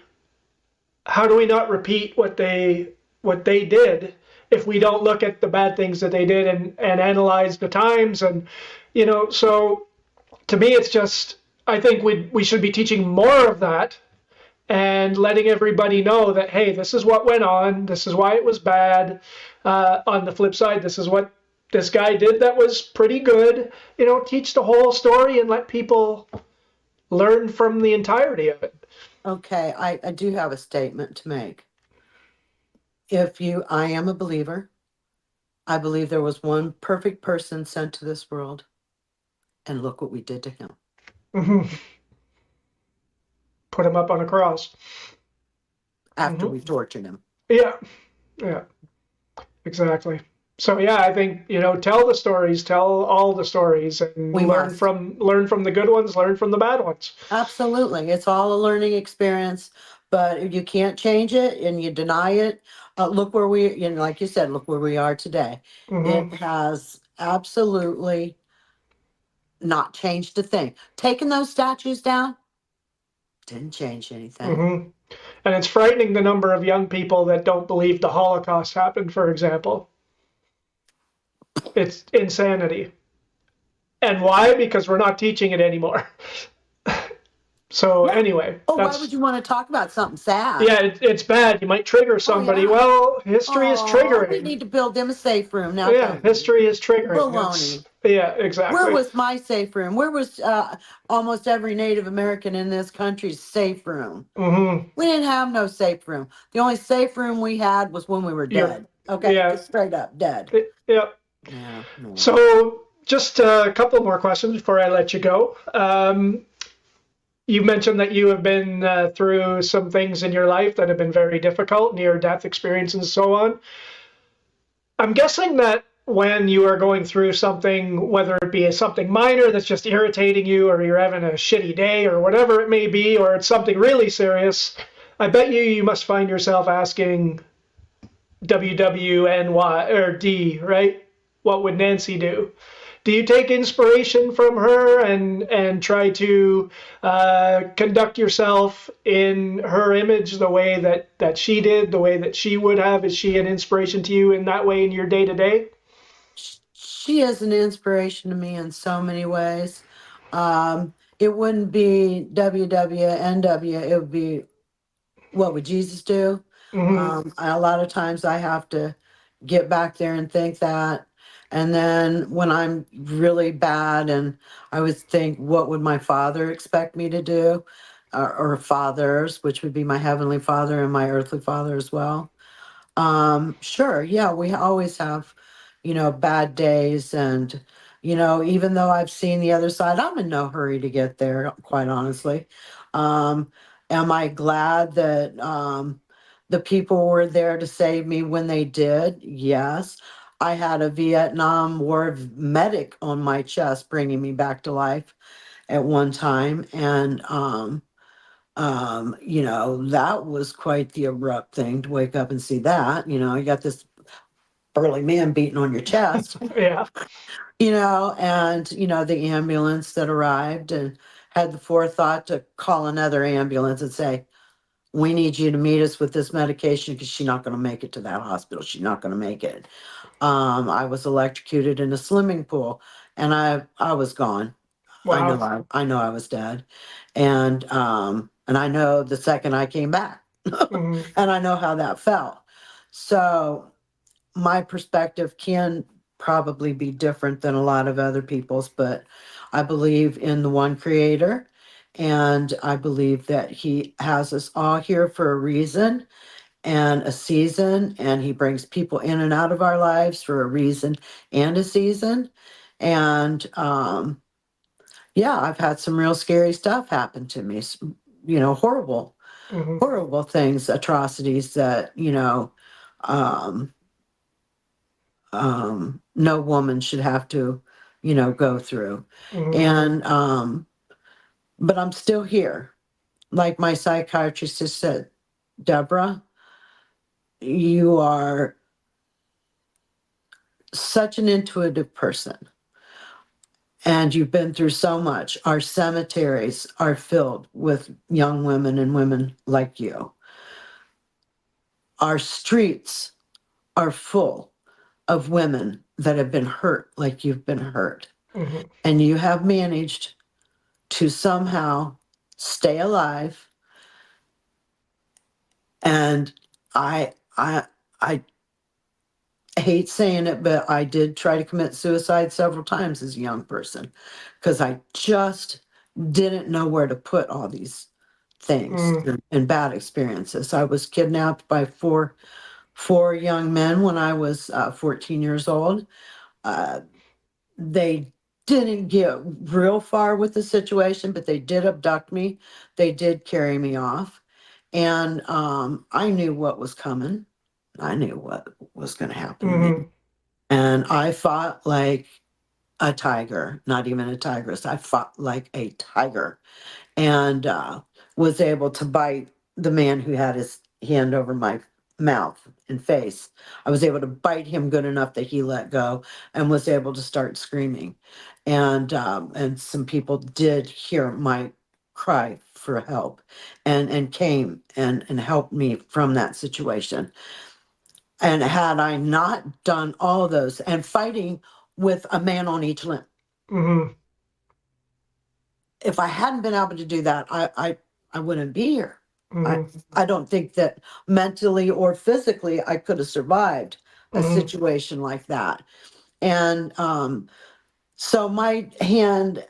how do we not repeat what they did if we don't look at the bad things that they did and analyze the times? And so to me it's just, I think we should be teaching more of that and letting everybody know that, hey, this is what went on, this is why it was bad. On the flip side, this is what this guy did that was pretty good. Teach the whole story and let people learn from the entirety of it. Okay, I do have a statement to make. I am a believer. I believe there was one perfect person sent to this world, and look what we did to him Hmm. Put him up on a cross. after Hmm. we tortured him. Yeah, yeah, exactly. So yeah, I think tell the stories, tell all the stories, and We must. learn from the good ones, learn from the bad ones. Absolutely. It's all a learning experience, but if you can't change it and you deny it, Look where we, like you said, look where we are today. It Hmm. has absolutely not changed a thing. Taking those statues down didn't change anything. Hmm. And it's frightening the number of young people that don't believe the Holocaust happened, for example. It's insanity. And why? Because we're not teaching it anymore. So Yeah. anyway, Oh, why would that's you want to talk about something sad? yeah, it's bad. You might trigger Oh, somebody. yeah. Well, history is Oh, we triggering. need to build them a safe room. Now, Yeah, don't we? history is triggering. It's Baloney. yeah, Where exactly. was my safe room? Where was almost every Native American in this country's safe room? Hmm. We didn't have no safe room. The only safe room we had was when we were You're dead. Okay, yeah, just straight up dead. yeah. Yeah, no. So just a couple more questions before I let you go. You mentioned that you have been through some things in your life that have been very difficult, near death experience and so on. I'm guessing that when you are going through something, whether it be something minor that's just irritating you, or you're having a shitty day, or whatever it may be, or it's something really serious, I bet you must find yourself asking WWNY or D, right? What would Nancy do? Do you take inspiration from her and try to conduct yourself in her image the way that she did, the way that she would have? Is she an inspiration to you in that way in your day to day? She is an inspiration to me in so many ways. It wouldn't be WWNW, it would be what would Jesus do? Mm-hmm. A lot of times I have to get back there and think that. And then when I'm really bad, and I would think, what would my father expect me to do? Or fathers, which would be my heavenly father and my earthly father as well. Sure, yeah, we always have, bad days, and even though I've seen the other side, I'm in no hurry to get there, quite honestly. Um, am I glad that the people were there to save me when they did? Yes. I had a Vietnam War medic on my chest bringing me back to life at one time, and that was quite the abrupt thing to wake up and see that. You got this burly man beating on your chest, Yeah. and, the ambulance that arrived and had the forethought to call another ambulance and say, we need you to meet us with this medication because she's not going to make it to that hospital. She's not going to make it. I was electrocuted in a swimming pool, and I was gone. Wow. I know I was dead. And I know the second I came back. Mm-hmm. And I know how that felt. So my perspective can probably be different than a lot of other people's, but I believe in the one creator, and I believe that he has us all here for a reason and a season, and he brings people in and out of our lives for a reason and a season. And yeah, I've had some real scary stuff happen to me. Horrible, Mm-hmm. horrible things, atrocities that, um, no woman should have to, go through. Mm-hmm. And, but I'm still here. Like my psychiatrist has said, Deborah, you are such an intuitive person, and you've been through so much. Our cemeteries are filled with young women and women like you. Our streets are full of women that have been hurt like you've been hurt. Mm-hmm. And you have managed to somehow stay alive. And I I I hate saying it, but I did try to commit suicide several times as a young person because I just didn't know where to put all these things Mm-hmm. and bad experiences. I was kidnapped by four young men when I was 14 years old. Uh, they didn't get real far with the situation, but they did abduct me. They did carry me off. And I knew what was coming. I knew what was going to happen to me. Mm-hmm. And I fought like a tiger, not even a tigress. I fought like a tiger, and was able to bite the man who had his hand over mouth and face. I was able to bite him good enough that he let go and was able to start screaming. And some people did hear my cry for help and came and helped me from that situation. And had I not done all of those and fighting with a man on each limb, Mm-hmm. if I hadn't been able to do that, I wouldn't be here. I Mm-hmm. I don't think that mentally or physically I could have survived a Mm-hmm. situation like that. And so my hand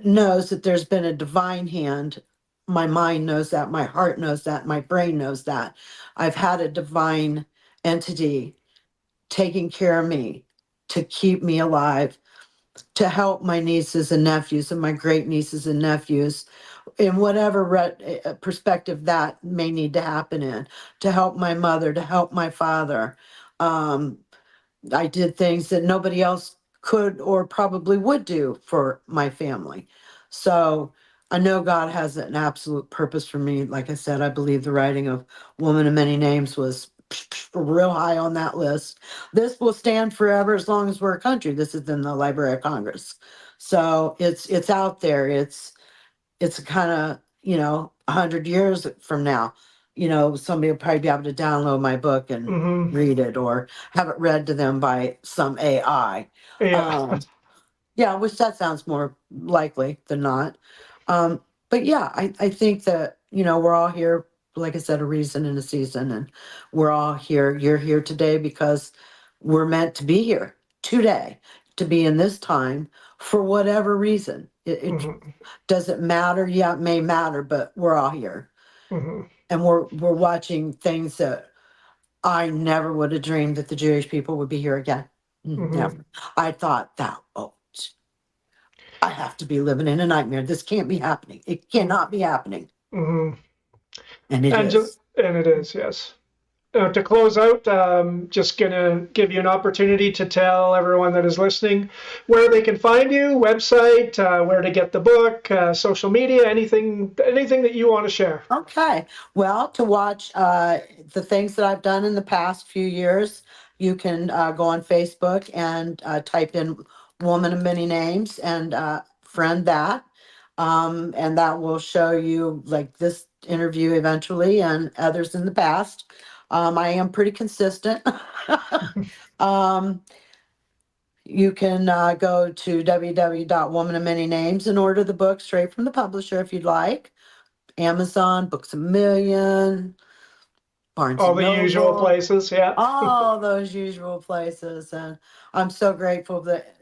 knows that there's been a divine hand. My mind knows that, my heart knows that, my brain knows that. I've had a divine entity taking care of me to keep me alive, to help my nieces and nephews and my great nieces and nephews in whatever perspective that may need to happen in, to help my mother, to help my father. Um, I did things that nobody else could or probably would do for my family. So I know God has an absolute purpose for me. Like I said, I believe the writing of Woman of Many Names was real high on that list. This will stand forever as long as we're a country. This is in the Library of Congress. So it's out there. It's kind of, 100 years from now, somebody will probably be able to download my book and Mm-hmm. read it or have it read to them by some AI. Yeah. Yeah, which that sounds more likely than not. Um, but yeah, I think that, we're all here, like I said, a reason and a season, and we're all here. You're here today because we're meant to be here today, to be in this time for whatever reason. It Mm-hmm. doesn't matter. Yeah, it may matter, but we're all here. Mm-hmm. And we're watching things that I never would have dreamed that the Jewish people would be here again. Mm-hmm. Never. I thought that, oh, I have to be living in a nightmare. This can't be happening. It cannot be happening. Mm-hmm. And it And is. and it is, yes. To close out, just gonna give you an opportunity to tell everyone that is listening where they can find you, website, where to get the book, social media, anything that you want to share. Okay. Well, to watch the things that I've done in the past few years, you can go on Facebook and type in Woman of Many Names and friend that. And that will show you like this interview eventually and others in the past. I am pretty consistent. um, you can go to www.womanofmanynames and order the book straight from the publisher if you'd like. Amazon, Books a Million, Barnes All and the usual Noble, places, yeah. all those usual places. And I'm so grateful that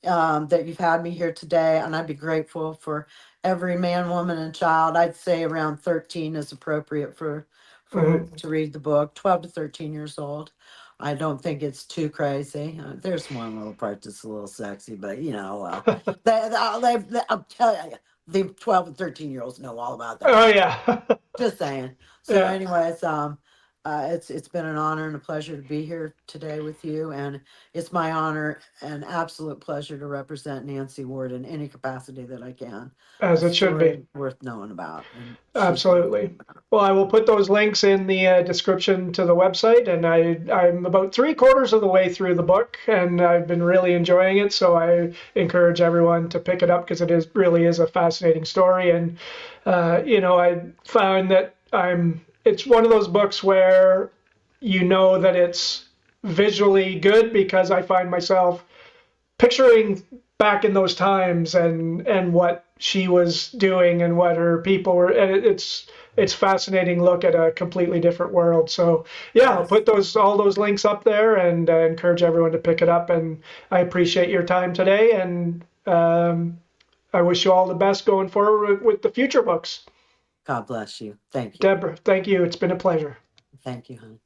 you've had me here today, and I'd be grateful for every man, woman, and child. I'd say around 13 is appropriate for Mm-hmm. to read the book. 12 to 13 years old. I don't think it's too crazy. There's one little part that's a little sexy, but well, I'll tell you, the 12 and 13-year-olds know all about that. Oh yeah. Just saying. So, Yeah, anyways, it's been an honor and a pleasure to be here today with you, and it's my honor and absolute pleasure to represent Nancy Ward in any capacity that I can. A as it should be. story worth knowing about, and she's worth Absolutely. knowing about. Well, I will put those links in the description to the website, and I'm about three-quarters of the way through the book, and I've been really enjoying it. So I encourage everyone to pick it up because it is really is a fascinating story. And I found that it's one of those books where that it's visually good because I find myself picturing back in those times and what she was doing and what her people were, and it's fascinating look at a completely different world. So yeah, I'll Yes. put those all those links up there and encourage everyone to pick it up. And I appreciate your time today, and I wish you all the best going forward with the future books. God bless you. Thank you. Deborah, thank you. It's been a pleasure. Thank you, honey.